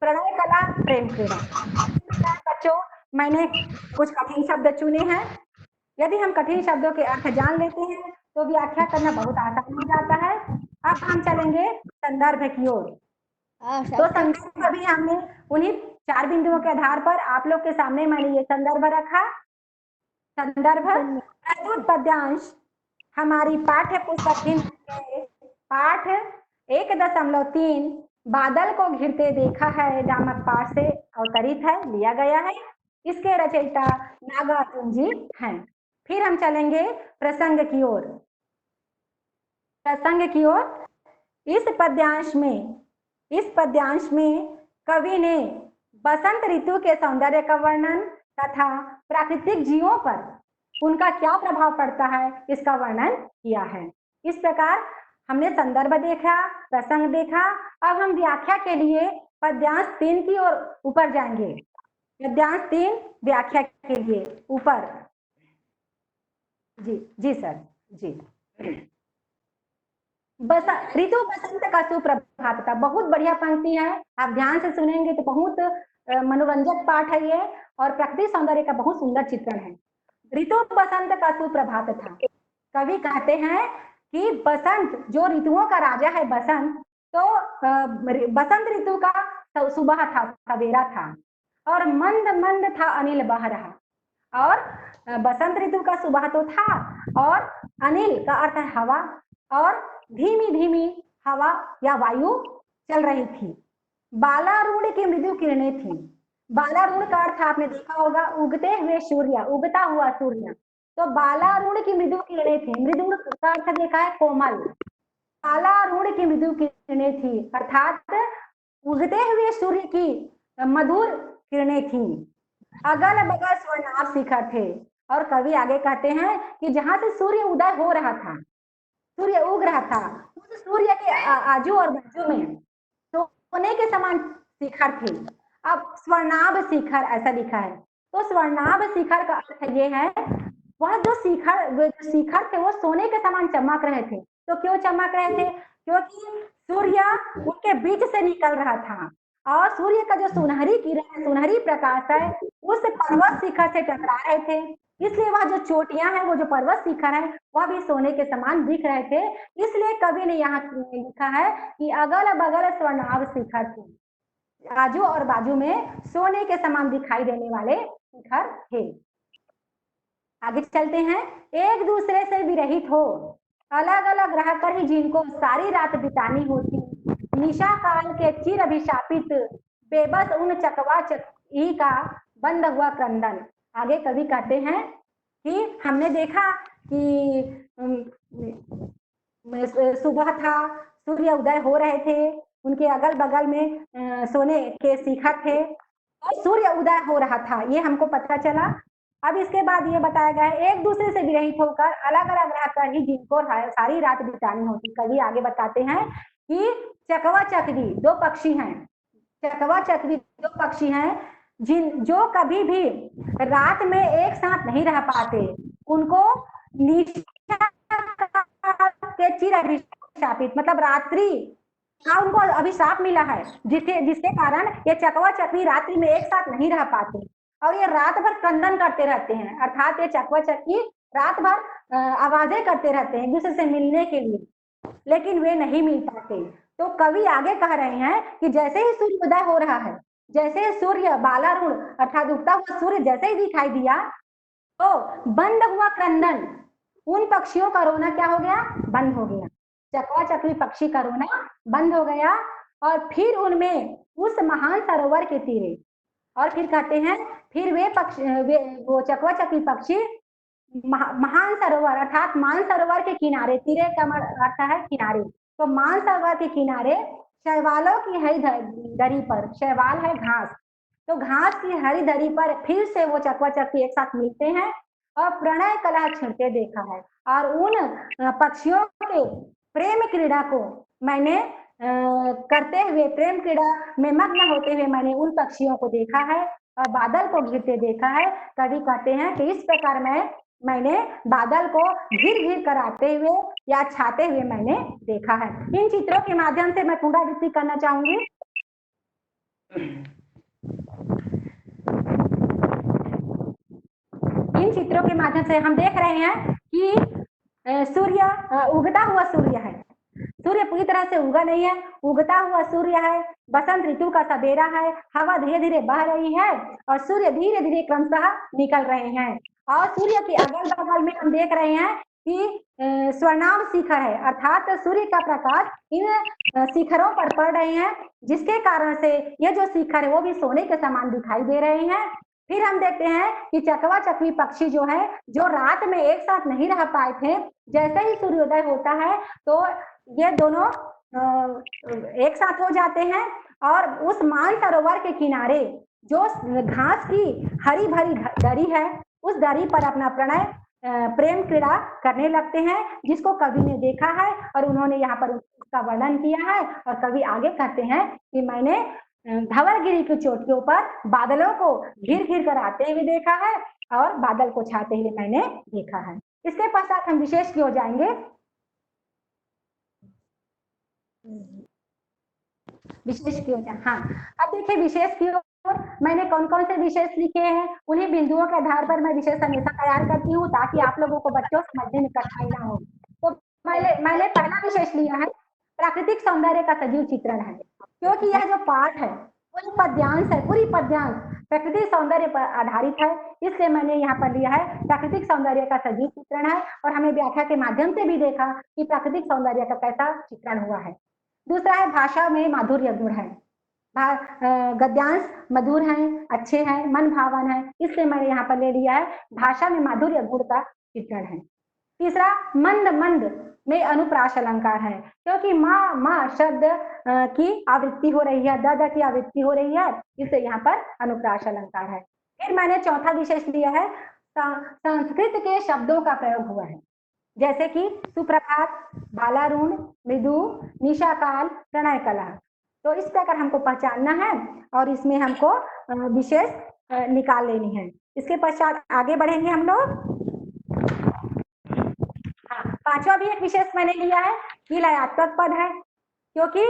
प्रणय कला प्रेम क्रीड़ा। बच्चों, मैंने कुछ कठिन शब्द चुने हैं। यदि हम कठिन शब्दों के अर्थ जान लेते हैं तो व्याख्या करना बहुत आसान हो जाता है। अब हम चलेंगे संदर्भ की ओर। तो संदर्भ भी हमने उन्हीं 4 बिंदुओं के आधार पर आप लोग के सामने मैंने ये संदर्भ रखा। संदर्भ प्रस्तुत पद्यांश हमारी पाठ्य पुस्तक के पाठ 1.3 बादल को घिरते देखा है नामक पाठ से अवतरित है, लिया गया है। इसके रचयिता नागार्जुन जी हैं। फिर हम चलेंगे प्रसंग की ओर। प्रसंग की ओर इस पद्यांश में कवि ने बसंत ऋतु के सौंदर्य का वर्णन तथा प्राकृतिक जीवों पर उनका क्या प्रभाव पड़ता है इसका वर्णन किया है। इस प्रकार हमने संदर्भ देखा, प्रसंग देखा। अब हम व्याख्या के लिए पद्यांश 3 की ओर ऊपर जाएंगे। गद्यांश 3 व्याख्या के लिए ऊपर। जी जी सर जी। ऋतु बसंत का सुप्रभात था, बहुत बढ़िया पंक्ति है, आप ध्यान से सुनेंगे तो बहुत मनोरंजक पाठ है ये, और प्रकृति सौंदर्य का बहुत सुंदर चित्रण है। ऋतु बसंत का सुप्रभात था। कवि कहते हैं कि बसंत जो ऋतुओं का राजा है बसंत, तो बसंत ऋतु का सुबह था, सवेरा था, और मंद मंद था अनिल बह रहा। और बसंत ऋतु का सुबह तो था, और अनिल का अर्थ है हवा, और धीमी धीमी हवा या वायु चल रही थी। बालारूढ़ की मृदु किरणें थी। बालारूढ़ का अर्थ आपने देखा होगा उगते हुए सूर्य, उगता हुआ सूर्य। तो बालारूढ़ की मृदु किरणें थी, मृदु का अर्थ देखा है कोमल। बालारूढ़ की मृदु किरणें थी अर्थात उगते हुए सूर्य की मधुर किरणें थी। अगल बगल स्वर्णाभ शिखर थे। और कवि आगे कहते हैं कि जहां से सूर्य उदय हो रहा था, सूर्य उग रहा था, उस सूर्य के आजू और बाजू में सोने के समान शिखर थे। अब स्वर्णाभ शिखर ऐसा लिखा है, तो स्वर्णाभ शिखर का अर्थ ये है वह जो शिखर थे वो सोने के समान चमक रहे थे। तो क्यों चमक रहे थे? क्योंकि सूर्य उनके बीच से निकल रहा था, और सूर्य का जो सुनहरी किरण, सुनहरी प्रकाश है, उस पर्वत शिखर से टकरा रहे थे, इसलिए वह जो चोटियां हैं, वो जो पर्वत शिखर है, वह भी सोने के समान दिख रहे थे। इसलिए कवि ने यहाँ लिखा है कि अगल बगल स्वर्णाभ शिखर थे, आजू और बाजू में सोने के समान दिखाई देने वाले शिखर थे। आगे चलते हैं। एक दूसरे से विरहित हो, अलग अलग रहकर ही जिनको सारी रात बितानी होती, निशा काल के चिर अभिशापित बेबस उन चकवा चकी का बंद हुआ क्रंदन। आगे कवि कहते हैं कि हमने देखा कि सुबह था, सूर्य उदय हो रहे थे, उनके अगल बगल में सोने के शिखर थे, और सूर्य उदय हो रहा था, ये हमको पता चला। अब इसके बाद ये बताया गया है एक दूसरे से विरहित होकर अलग अलग रहकर ही जिनको सारी रात बितानी होती। कवि आगे बताते हैं कि चकवा चकवी दो पक्षी हैं, चकवा चकवी दो पक्षी हैं जो कभी भी रात में एक साथ नहीं रह पाते, उनको निशा के चिर अभिशापित मतलब रात्रि का उनको अभिशाप मिला है, जिसके कारण ये चकवा चकवी रात्रि में एक साथ नहीं रह पाते, और ये रात भर क्रंदन करते रहते हैं, अर्थात ये चकवा चकवी रात भर आवाजें करते रहते हैं एक दूसरे से मिलने के लिए, लेकिन वे नहीं मिल पाते। तो कवि आगे कह रहे हैं कि जैसे ही सूर्य उदय हो रहा है, जैसे ही सूर्य बालारूढ़ अर्थात उगता हुआ सूर्य जैसे ही दिखाई दिया, तो बंद हुआ क्रंदन, उन पक्षियों का रोना क्या हो गया? बंद हो गया। चकवा चकवी पक्षी का रोना बंद हो गया, और फिर उनमें उस महान सरोवर के तीरे, और फिर कहते हैं फिर वो चकवा चकवी पक्षी महान सरोवर अर्थात मान सरोवर के किनारे, तीरे का अर्थ है किनारे, तो मान सरोवर के किनारे शैवालों की हरी दरी पर, शैवाल है घास, तो घास की हरी दरी पर फिर से वो चकवा चकवी एक साथ मिलते हैं और प्रणय कलह छिड़ते देखा है। और उन पक्षियों के प्रेम क्रीड़ा को मैंने करते हुए, प्रेम क्रीड़ा में मग्न होते हुए मैंने उन पक्षियों को देखा है और बादल को घिरते देखा है। कवि कहते हैं कि इस प्रकार मैंने बादल को घिर घिर कर आते हुए या छाते हुए मैंने देखा है। इन चित्रों के माध्यम से मैं पुनरावृत्ति करना चाहूंगी। इन चित्रों के माध्यम से हम देख रहे हैं कि सूर्य उगता हुआ सूर्य है, सूर्य पूरी तरह से उगा नहीं है, उगता हुआ सूर्य है, बसंत ऋतु का सवेरा है, हवा धीरे धीरे बह रही है और सूर्य धीरे धीरे क्रमशः निकल रहे हैं। और सूर्य के अगल बगल में हम देख रहे हैं कि स्वर्णाभ शिखर है, अर्थात सूर्य का प्रकाश इन शिखरों पर पड़ रहे हैं, जिसके कारण से ये जो शिखर है वो भी सोने के समान दिखाई दे रहे हैं। फिर हम देखते हैं कि चकवा चकवी पक्षी जो है, जो रात में एक साथ नहीं रह पाए थे, जैसे ही सूर्योदय होता है तो ये दोनों एक साथ हो जाते हैं और उस मान सरोवर के किनारे जो घास की हरी भरी दरी है, उस दरी पर अपना प्रणय प्रेम क्रीड़ा करने लगते हैं, जिसको कवि ने देखा है और उन्होंने यहाँ पर उसका वर्णन किया है। और कवि आगे कहते हैं कि मैंने धवलगिरी की चोटियों पर बादलों को घिर घिर कर आते हुए देखा है और बादल को छाते हुए मैंने देखा है। इसके पश्चात हम विशेष की ओर जाएंगे। विशेष की ओर हाँ, अब देखिए विशेष की ओर मैंने कौन कौन से विशेष लिखे हैं, उन्हीं बिंदुओं के आधार पर मैं विशेष हमेशा तैयार करती हूँ ताकि आप लोगों को बच्चों समझने में कठिनाई ना हो। तो मैंने पहला विशेष लिया है प्राकृतिक सौंदर्य का सजीव चित्रण है, क्योंकि यह जो पाठ है पूरी पद्यांश है, पूरी पद्यांश प्राकृतिक सौंदर्य पर आधारित है, इसलिए मैंने यहाँ पर लिया है प्राकृतिक सौंदर्य का सजीव चित्रण है। और हमें व्याख्या के माध्यम से भी देखा कि प्राकृतिक सौंदर्य का कैसा चित्रण हुआ है। दूसरा है भाषा में माधुर्य गुण है, गद्यांश मधुर हैं, अच्छे हैं, मन भावन है, इसलिए मैंने यहाँ पर ले लिया है भाषा में माधुर्य गुण का चित्रण है। तीसरा मंद मंद में अनुप्रास अलंकार है, क्योंकि माँ माँ शब्द की आवृत्ति हो रही है, द की आवृत्ति हो रही है, इसलिए यहाँ पर अनुप्रास अलंकार है। फिर मैंने चौथा विशेष लिया है संस्कृत के शब्दों का प्रयोग हुआ है, जैसे कि सुप्रभात, बालारुण, मृदु, निशाकाल, प्रणय कला। तो इस प्रकार हमको पहचानना है और इसमें हमको विशेष निकाल लेनी है। इसके पश्चात आगे बढ़ेंगे हम लोग। हाँ, पांचवा भी एक विशेष मैंने लिया है कि लयात्मक पद है, क्योंकि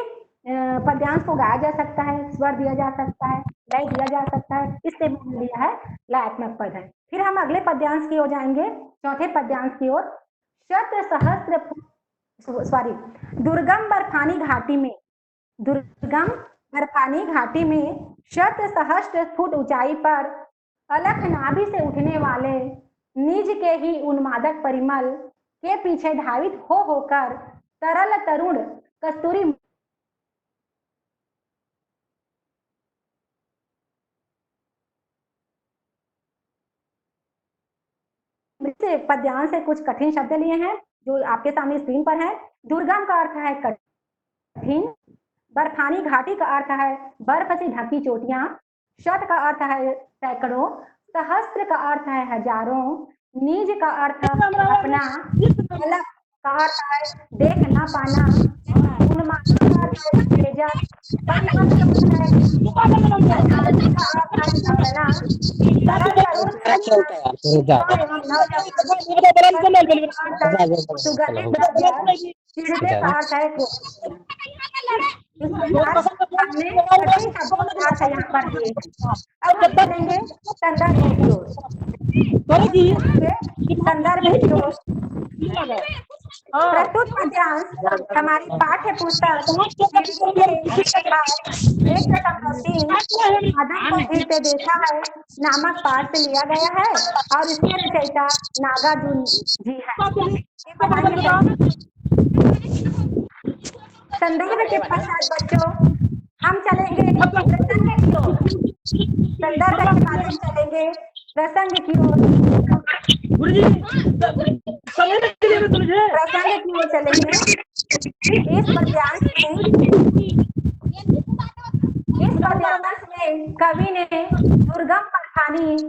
पद्यांश को गाया जा सकता है, स्वर दिया जा सकता है, लय दिया जा सकता है, इसलिए मैंने लिया है लयात्मक पद है। फिर हम अगले पद्यांश की ओर जाएंगे, चौथे पद्यांश की ओर। शत सहस्त्र दुर्गम बर्फानी घाटी में, दुर्गम बर्फानी घाटी में शत सहस्त्र फुट ऊंचाई पर अलख नाभि से उठने वाले निज के ही उन्मादक परिमल के पीछे धावित हो होकर तरल तरुण कस्तूरी पद्यांश से कुछ कठिन शब्द लिए हैं जो आपके सामने स्क्रीन पर है। दुर्गम का अर्थ है कठिन, बर्फानी घाटी का अर्थ है बर्फ से ढकी चोटियां, शत का अर्थ है सैकड़ों, सहस्त्र का अर्थ है हजारों, निज का अर्थ अपना, अलग का अर्थ है देख ना पाना, उन्माद का अर्थ है उत्तेजक, परिमल का अर्थ है हमने कठिन शब्दों का अर्थ यहाँ पर दिए हैं। अब हम चलेंगे संदर्भ की ओर। संदर्भ की ओर प्रस्तुत पद्यांश हमारी पाठ्य पुस्तक 1.3 आदम को फिरते देखा है नामक पाठ से लिया गया है और इसके रचयिता नागार्जुन जी है। संदर्भ के पश्चात बच्चों हम चलेंगे प्रसंग की ओर। संदर्भ के बाद हम चलेंगे प्रसंग की ओर। प्रसंग की ओर चलेंगे। इस पद्यांश में कवि ने दुर्गम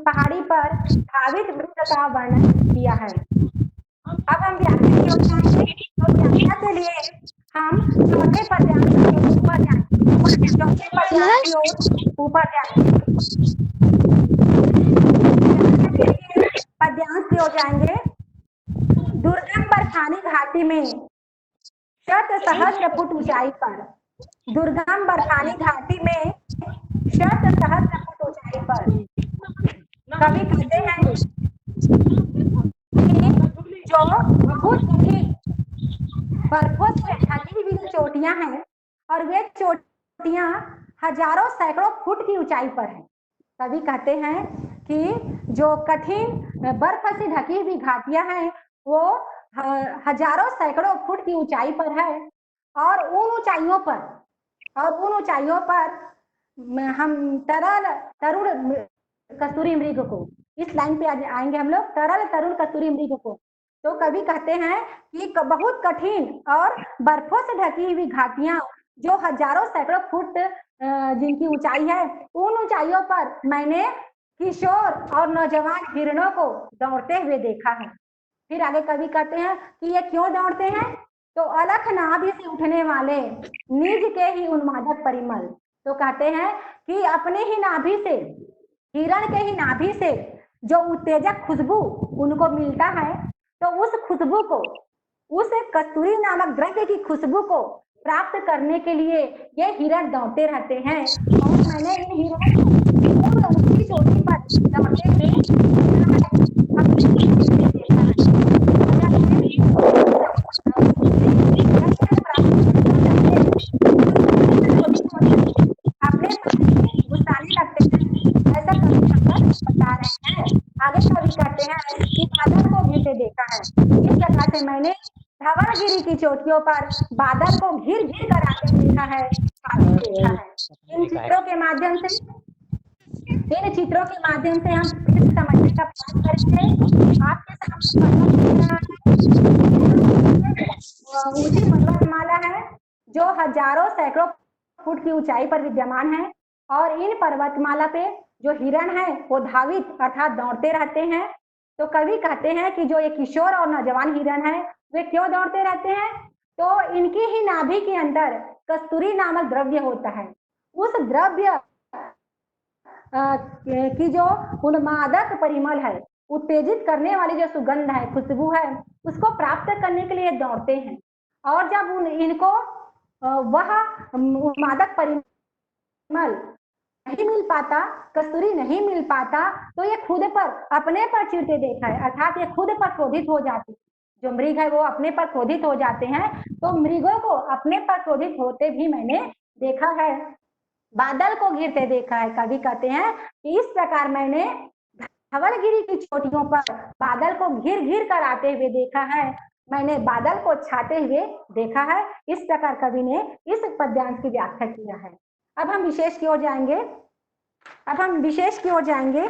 पहाड़ी पर धावित वृत्त का वर्णन किया है। अब हम व्याख्या की ओर जाएंगे, तो व्याख्या के लिए हम चौथे पद्यांश के ऊपर जाएंगे। चौथे पद्यांश की ओर ऊपर जाएंगे, पद्यांश की ओर जाएंगे। दुर्गम बर्फानी घाटी में शत सहस्त्र फुट ऊंचाई पर, दुर्गम बर्फानी घाटी में शत सहस्त्र फुट ऊंचाई पर कवि कहते हैं कि जो बहुत ही बर्फों से ढकी हुई चोटियां हैं और वे चोटियां हजारों सैकड़ों फुट की ऊंचाई पर है। कवि कहते हैं कि जो कठिन बर्फ से ढकी हुई घाटियां हैं वो हजारों सैकड़ों फुट की ऊंचाई पर है और उन ऊंचाइयों पर हम तरुण कस्तूरी मृग को, इस लाइन पे आएंगे हम लोग, तरल तरुण कस्तूरी मृग को। तो कवि कहते हैं कि बहुत कठिन और बर्फों से ढकी हुई घाटियां जो हजारों सैकड़ों फुट जिनकी ऊंचाई है, उन ऊंचाइयों पर मैंने किशोर और नौजवान हिरणों को दौड़ते हुए देखा है। फिर आगे कवि कहते हैं कि ये क्यों दौड़ते हैं, तो अलख नाभि से उठने वाले निज के ही उन्मादक परिमल, तो कहते हैं कि अपने ही नाभि से, हिरण के ही नाभि से जो उत्तेजक खुशबू उनको मिलता है, तो उस खुशबू को, उस कस्तूरी नामक द्रव्य की खुशबू को प्राप्त करने के लिए ये हिरण दौड़ते रहते हैं। और मैंने इन हिरणों को ऊंची चोटी पर दौड़ते हुए देखा है। अपने गुस्साने लगते हैं, ऐसा कवि बता रहे हैं। आगे कवि कहते हैं कि बादल को घिरते देखा है। इस प्रकार से मैंने धवलगिरी की चोटियों पर बादल को घिर घिर कर आते देखा है, देखा है। इन चित्रों के माध्यम से, इन चित्रों के माध्यम से हम फिर से समझने का प्रयास करेंगे। आपके सामने ऊंची पर्वतमाला है जो हजारों सैकड़ों फुट की ऊंचाई पर विद्यमान है, और इन पर्वतमाला पे जो हिरण है वो धावित अर्थात दौड़ते रहते हैं। तो कवि कहते हैं कि जो ये किशोर और नौजवान हिरण है वे क्यों दौड़ते रहते हैं, तो इनकी ही नाभि के अंदर कस्तूरी नामक द्रव्य होता है। उस द्रव्य की जो उन्मादक परिमल है, उत्तेजित करने वाली जो सुगंध है, खुशबू है, उसको प्राप्त करने के लिए दौड़ते हैं। और जब इनको वह उन्मादक परिमल नहीं मिल पाता, कस्तूरी नहीं मिल पाता, तो ये खुद पर, अपने पर चिढ़ते देखा है, अर्थात ये खुद पर क्रोधित हो जाते, जो मृग है वो अपने पर क्रोधित हो जाते हैं। तो मृगों को अपने पर क्रोधित होते भी मैंने देखा है, बादल को घिरते देखा है। कवि कहते हैं कि इस प्रकार मैंने धवलगिरी की चोटियों पर बादल को घिर घिर कर आते हुए देखा है, मैंने बादल को छाते हुए देखा है। इस प्रकार कवि ने इस पद्यांश की व्याख्या किया है। अब हम विशेष की ओर जाएंगे, अब हम विशेष की ओर जाएंगे।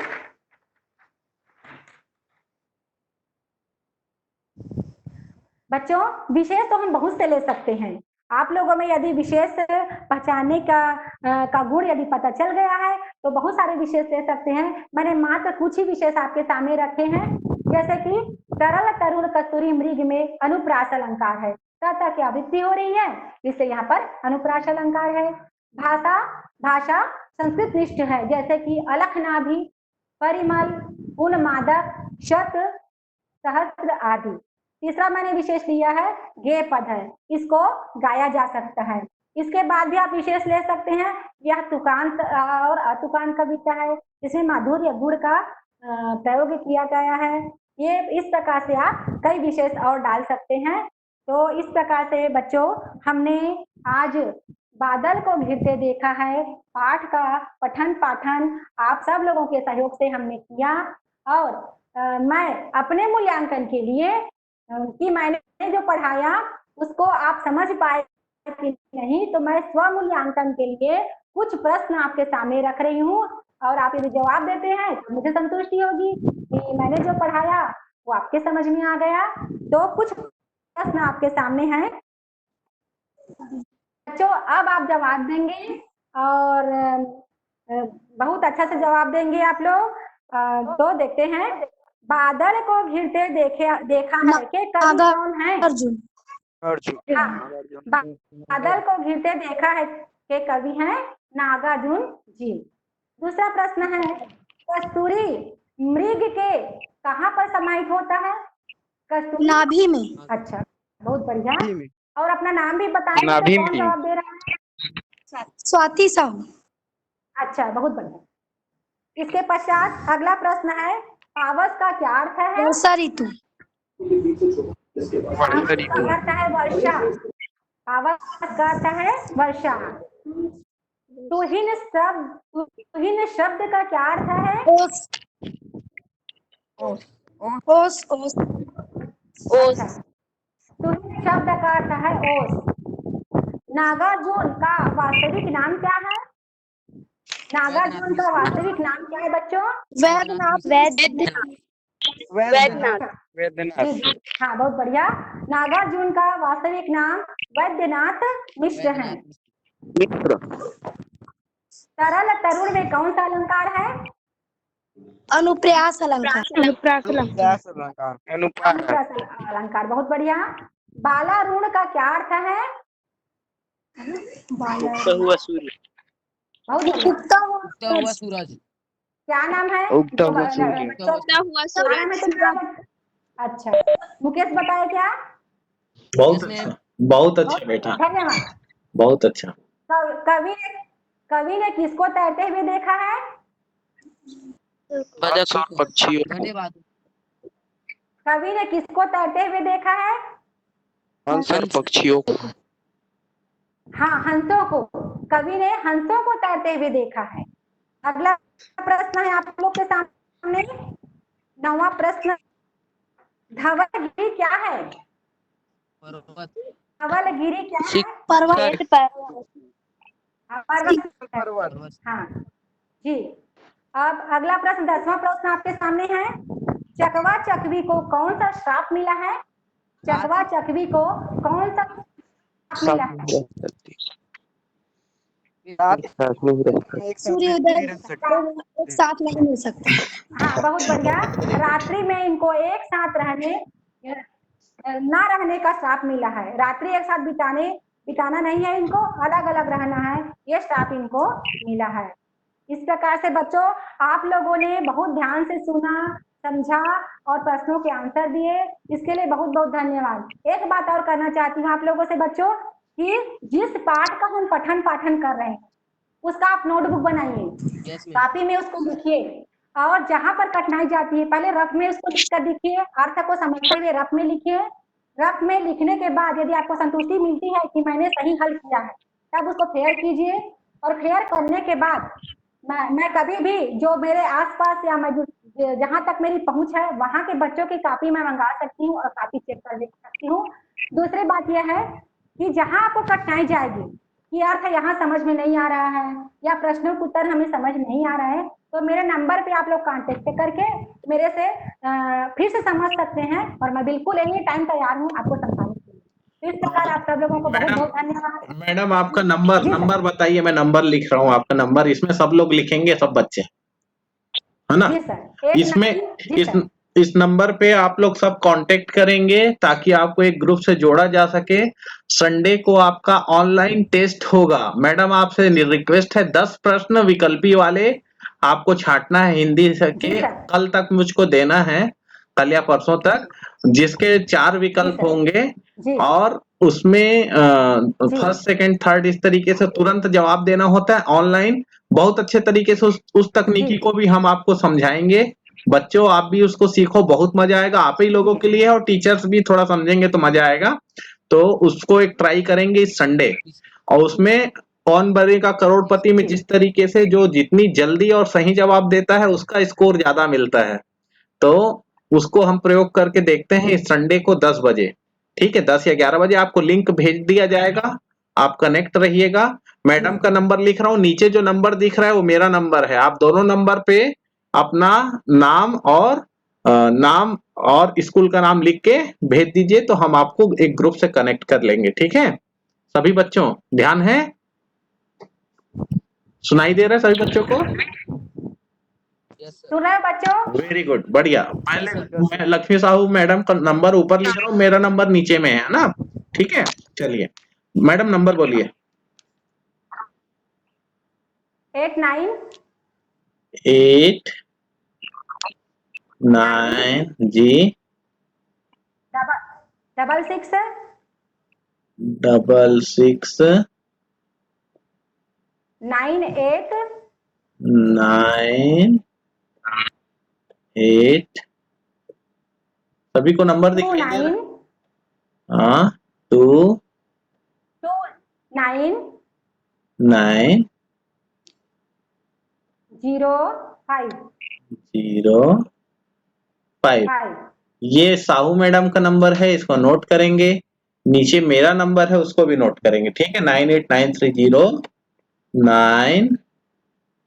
बच्चों, विशेष तो हम बहुत से ले सकते हैं। आप लोगों में यदि विशेष पहचानने का गुण यदि पता चल गया है तो बहुत सारे विशेष ले सकते हैं। मैंने मात्र कुछ ही विशेष आपके सामने रखे हैं, जैसे कि तरल तरुण कस्तूरी मृग में अनुप्रास अलंकार है, तथा की आवृत्ति हो रही है, इससे यहाँ पर अनुप्रास अलंकार है। भाषा संस्कृत निष्ठ है, जैसे कि अलखनाभि, परिमल, उन्मादक, शत, सहस्त्र आदि। तीसरा मैंने विशेष लिया है गे पद है, इसको गाया जा सकता है। इसके बाद भी आप विशेष ले सकते हैं, यह तुकांत और अतुकांत कविता है, इसमें माधुर्य गुण का प्रयोग किया गया है। ये इस प्रकार से आप कई विशेष और डाल सकते हैं। तो इस प्रकार से बच्चों हमने आज बादल को घिरते देखा है पाठ का पठन पाठन आप सब लोगों के सहयोग से हमने किया, और मैं अपने मूल्यांकन के लिए कि मैंने जो पढ़ाया उसको आप समझ पाए कि नहीं, तो मैं स्व मूल्यांकन के लिए कुछ प्रश्न आपके सामने रख रही हूँ, और आप यदि जवाब देते हैं तो मुझे संतुष्टि होगी कि मैंने जो पढ़ाया वो आपके समझ में आ गया। तो कुछ प्रश्न आपके सामने हैं बच्चों, अब आप जवाब देंगे और बहुत अच्छा से जवाब देंगे आप लोग। तो देखते हैं, बादल को घिरते देखा है कि कवि कौन है? अर्जुन। बादल को घिरते देखा है कि कवि हैं नागार्जुन जी। दूसरा प्रश्न है, कस्तूरी मृग के कहाँ पर समाहित होता है? कस्तूरी नाभि में। अच्छा, बहुत बढ़िया। और अपना नाम भी बताएंगे तो कौन जवाब दे रहा है? स्वाति साहू। अच्छा, बहुत बढ़िया। इसके पश्चात अगला प्रश्न है, पावस का क्या अर्थ है? वर्षा ऋतु। पावस का अर्थ है वर्षा। पावस का अर्थ है वर्षा। तुहिन शब्द का क्या अर्थ है? ओस। ओस ओस ओस। तुहिन शब्द का अर्थ है ओस। नागार्जुन का वास्तविक नाम क्या है? नागार्जुन का वास्तविक नाम क्या है बच्चों? वैद्यनाथ। हाँ, बहुत बढ़िया। नागार्जुन का वास्तविक नाम वैद्यनाथ मिश्र है। तरल तरुण में कौन सा अलंकार है? अनुप्रास अलंकार। अलंकार, बहुत बढ़िया। बाला ऋण का क्या अर्थ है? बहुत बढ़िया। उगता हुआ उगता हुआ सूरज। सूरज। क्या नाम है उगता हुआ जो सूर्य। बच्चों उगता हुआ क्या नाम है सूरज। तुम्हारा? अच्छा, मुकेश बताए क्या? बहुत Yes, ma'am. अच्छा, बहुत अच्छा बहुत बेटा, धन्यवाद। बहुत अच्छा। कवि ने किसको तैरते हुए देखा है? हंस और पक्षियों को। धन्यवाद। कवि ने किसको तैरते हुए देखा है? हंस और हंस। पक्षियों को। हाँ, हंसों को। कवि ने हंसों को तैरते हुए देखा है। अगला प्रश्न है आप लोग के सामने, 9वां प्रश्न। धवलगिरी क्या है? पर्वत। धवलगिरी क्या है? पर्वत। पर्वत है। पर्वत। हाँ जी। अब अगला प्रश्न, 10वां प्रश्न आपके सामने है। चकवा चकवी को कौन सा श्राप मिला है? चकवा चकवी को कौन सा श्राप मिला साथ में है? रह सकती। साथ में ही रह सकती। सूर्योदय एक साथ नहीं मिल सकते। हाँ, बहुत बढ़िया। रात्रि में इनको एक साथ ना रहने का श्राप मिला है। रात्रि एक साथ बिताना नहीं है इनको, अलग अलग रहना है, ये श्राप इनको मिला है। इस प्रकार से बच्चों, आप लोगों ने बहुत ध्यान से सुना, समझा और प्रश्नों के आंसर दिए, इसके लिए बहुत बहुत धन्यवाद। एक बात और करना चाहती हूँ आप लोगों से बच्चों, कि जिस पाठ का हम पठन पाठन कर रहे हैं उसका आप नोटबुक बनाइए, Yes, ma'am. कॉपी में उसको लिखिए, और जहां पर कठिनाई जाती है पहले रफ में उसको लिखकर देखिए, अर्थ को समझते हुए रफ में लिखिए। रफ में लिखने के बाद यदि आपको संतुष्टि मिलती है कि मैंने सही हल किया है, तब उसको फेयर कीजिए। और फेयर करने के बाद मैं कभी भी जो मेरे आसपास या मैं जहां तक मेरी पहुंच है वहां के बच्चों की कॉपी मैं मंगा सकती हूँ और कॉपी चेक कर देख सकती हूँ। दूसरी बात यह है कि जहां आपको कठिनाई जाएगी कि अर्थ यहाँ समझ में नहीं आ रहा है या प्रश्नों का उत्तर हमें समझ नहीं आ रहा है, तो मेरे नंबर पे आप लोग कांटेक्ट करके मेरे से फिर से समझ सकते हैं, और मैं बिल्कुल एनी टाइम तैयार हूँ आपको समझाने के लिए। तो इस प्रकार आप सब लोगों को बहुत मैडम, बहुत धन्यवाद। मैडम आपका नंबर जी सर। नंबर बताइए, मैं नंबर लिख रहा हूँ आपका नंबर, इसमें सब लोग लिखेंगे, सब बच्चे, है ना? जी सर। इसमें जी इस सर। इस नंबर पे आप लोग सब कांटेक्ट करेंगे ताकि आपको एक ग्रुप से जोड़ा जा सके। संडे को आपका ऑनलाइन टेस्ट होगा। मैडम आपसे रिक्वेस्ट है, 10 प्रश्न विकल्पी वाले आपको छांटना है हिंदी से जी के, सर। कल तक मुझको देना है, कल या परसों तक, जिसके 4 जी विकल्प सर। होंगे। जी और उसमें जी फर्स्ट सेकंड थर्ड इस तरीके से तुरंत जवाब देना होता है ऑनलाइन। बहुत अच्छे तरीके से उस जी तकनीकी को भी हम आपको समझाएंगे। बच्चों आप भी उसको सीखो, बहुत मजा आएगा, आप ही लोगों के लिए, और टीचर्स भी थोड़ा समझेंगे तो मजा आएगा। तो उसको एक ट्राई करेंगे इस संडे। और उसमें कौन बनेगा करोड़पति में जी जिस तरीके से जो जितनी जल्दी और सही जवाब देता है उसका स्कोर ज्यादा मिलता है। तो उसको हम प्रयोग करके देखते हैं इस संडे को 10 बजे। ठीक है, 10 या 11 बजे आपको लिंक भेज दिया जाएगा, आप कनेक्ट रहिएगा। मैडम का नंबर लिख रहा हूँ, नीचे जो नंबर दिख रहा है वो मेरा नंबर है। आप दोनों नंबर पे अपना नाम और स्कूल का नाम लिख के भेज दीजिए, तो हम आपको एक ग्रुप से कनेक्ट कर लेंगे। ठीक है, सभी बच्चों ध्यान है? सुनाई दे रहा है सभी बच्चों को? Yes, sir. सुन रहे हो बच्चों? वेरी गुड, बढ़िया। पहले Yes, sir. मैं लक्ष्मी साहू मैडम का नंबर ऊपर लिख रहा हूँ, मेरा नंबर नीचे में है ना? ठीक है, चलिए मैडम नंबर बोलिए। 89 8 9 जी डबल 6 6 9 8 9 8। सभी को नंबर 2 दिखाई दे 9 रहा है? हाँ, 2 2 9 9 0 5 0 5। 5। ये साहू मैडम का नंबर है, इसको नोट करेंगे। नीचे मेरा नंबर है, उसको भी नोट करेंगे। ठीक है, 989309।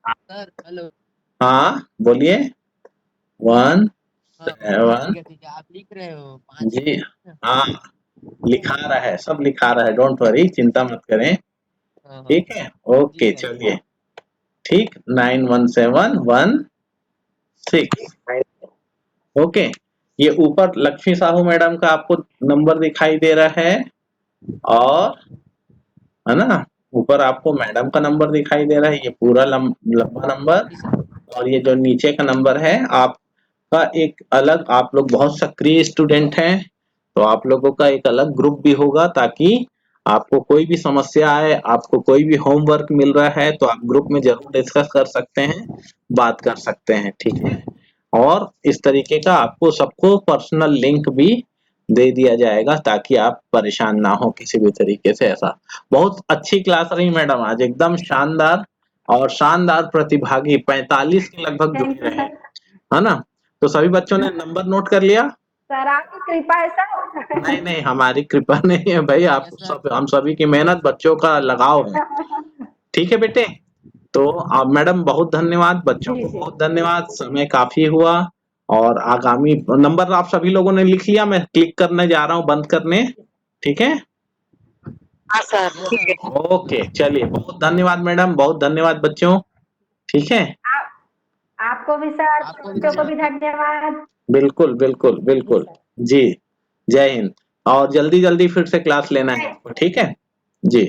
Sir hello. हाँ बोलिए। 1 हाँ 7 ठीक है आप लिख रहे हो 5 जी हाँ, लिखा रहा है, सब लिखा रहा है, डोंट वरी, चिंता मत करें। हाँ हाँ ठीक है, जी ओके सर। चलिए। ठीक, 917116। ओके, ये ऊपर लक्ष्मी साहू मैडम का आपको नंबर दिखाई दे रहा है, और है ना, ऊपर आपको मैडम का नंबर दिखाई दे रहा है, ये पूरा लंबा नंबर, जी सर। और ये जो नीचे का नंबर है आपका एक अलग, आप लोग बहुत सक्रिय स्टूडेंट हैं, तो आप लोगों का एक अलग ग्रुप भी होगा, ताकि आपको कोई भी समस्या आए, आपको कोई भी होमवर्क मिल रहा है तो आप ग्रुप में जरूर डिस्कस कर सकते हैं, बात कर सकते हैं, ठीक है। और इस तरीके का आपको सबको पर्सनल लिंक भी दे दिया जाएगा, ताकि आप परेशान ना हो किसी भी तरीके से। ऐसा बहुत अच्छी क्लास रही मैडम आज, एकदम शानदार, और शानदार प्रतिभागी 45 के लगभग थैंक जुड़े यू हैं, सर। है ना। तो सभी बच्चों ने नंबर नोट कर लिया? सर आपकी कृपा है सर। नहीं नहीं, हमारी कृपा नहीं है भाई, आप यस सर। सब, हम सभी की मेहनत, बच्चों का लगाव है, ठीक है बेटे। तो आप मैडम बहुत धन्यवाद, बच्चों जी को जी बहुत धन्यवाद, समय काफी हुआ, और आगामी नंबर आप सभी लोगों ने लिख लिया, मैं क्लिक करने जा रहा हूँ बंद करने, ठीक है। हाँ सर यस ठीक है। सर। ओके, चलिए, बहुत धन्यवाद मैडम, बहुत धन्यवाद बच्चों, ठीक है। आप आपको भी सर, आपको भी बच्चों को भी धन्यवाद। धन्यवाद। बिल्कुल बिल्कुल जी बिल्कुल। सर। जी, जय हिंद। और जल्दी जल्दी फिर से क्लास लेना है आपको, ठीक है जी।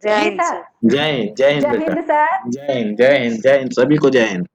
जय जी हिंद सर। सर। जय हिंद, जय हिंद जय बेटा। हिंद सर। जय हिंद, जय हिंद, जय हिंद, सभी को जय हिंद।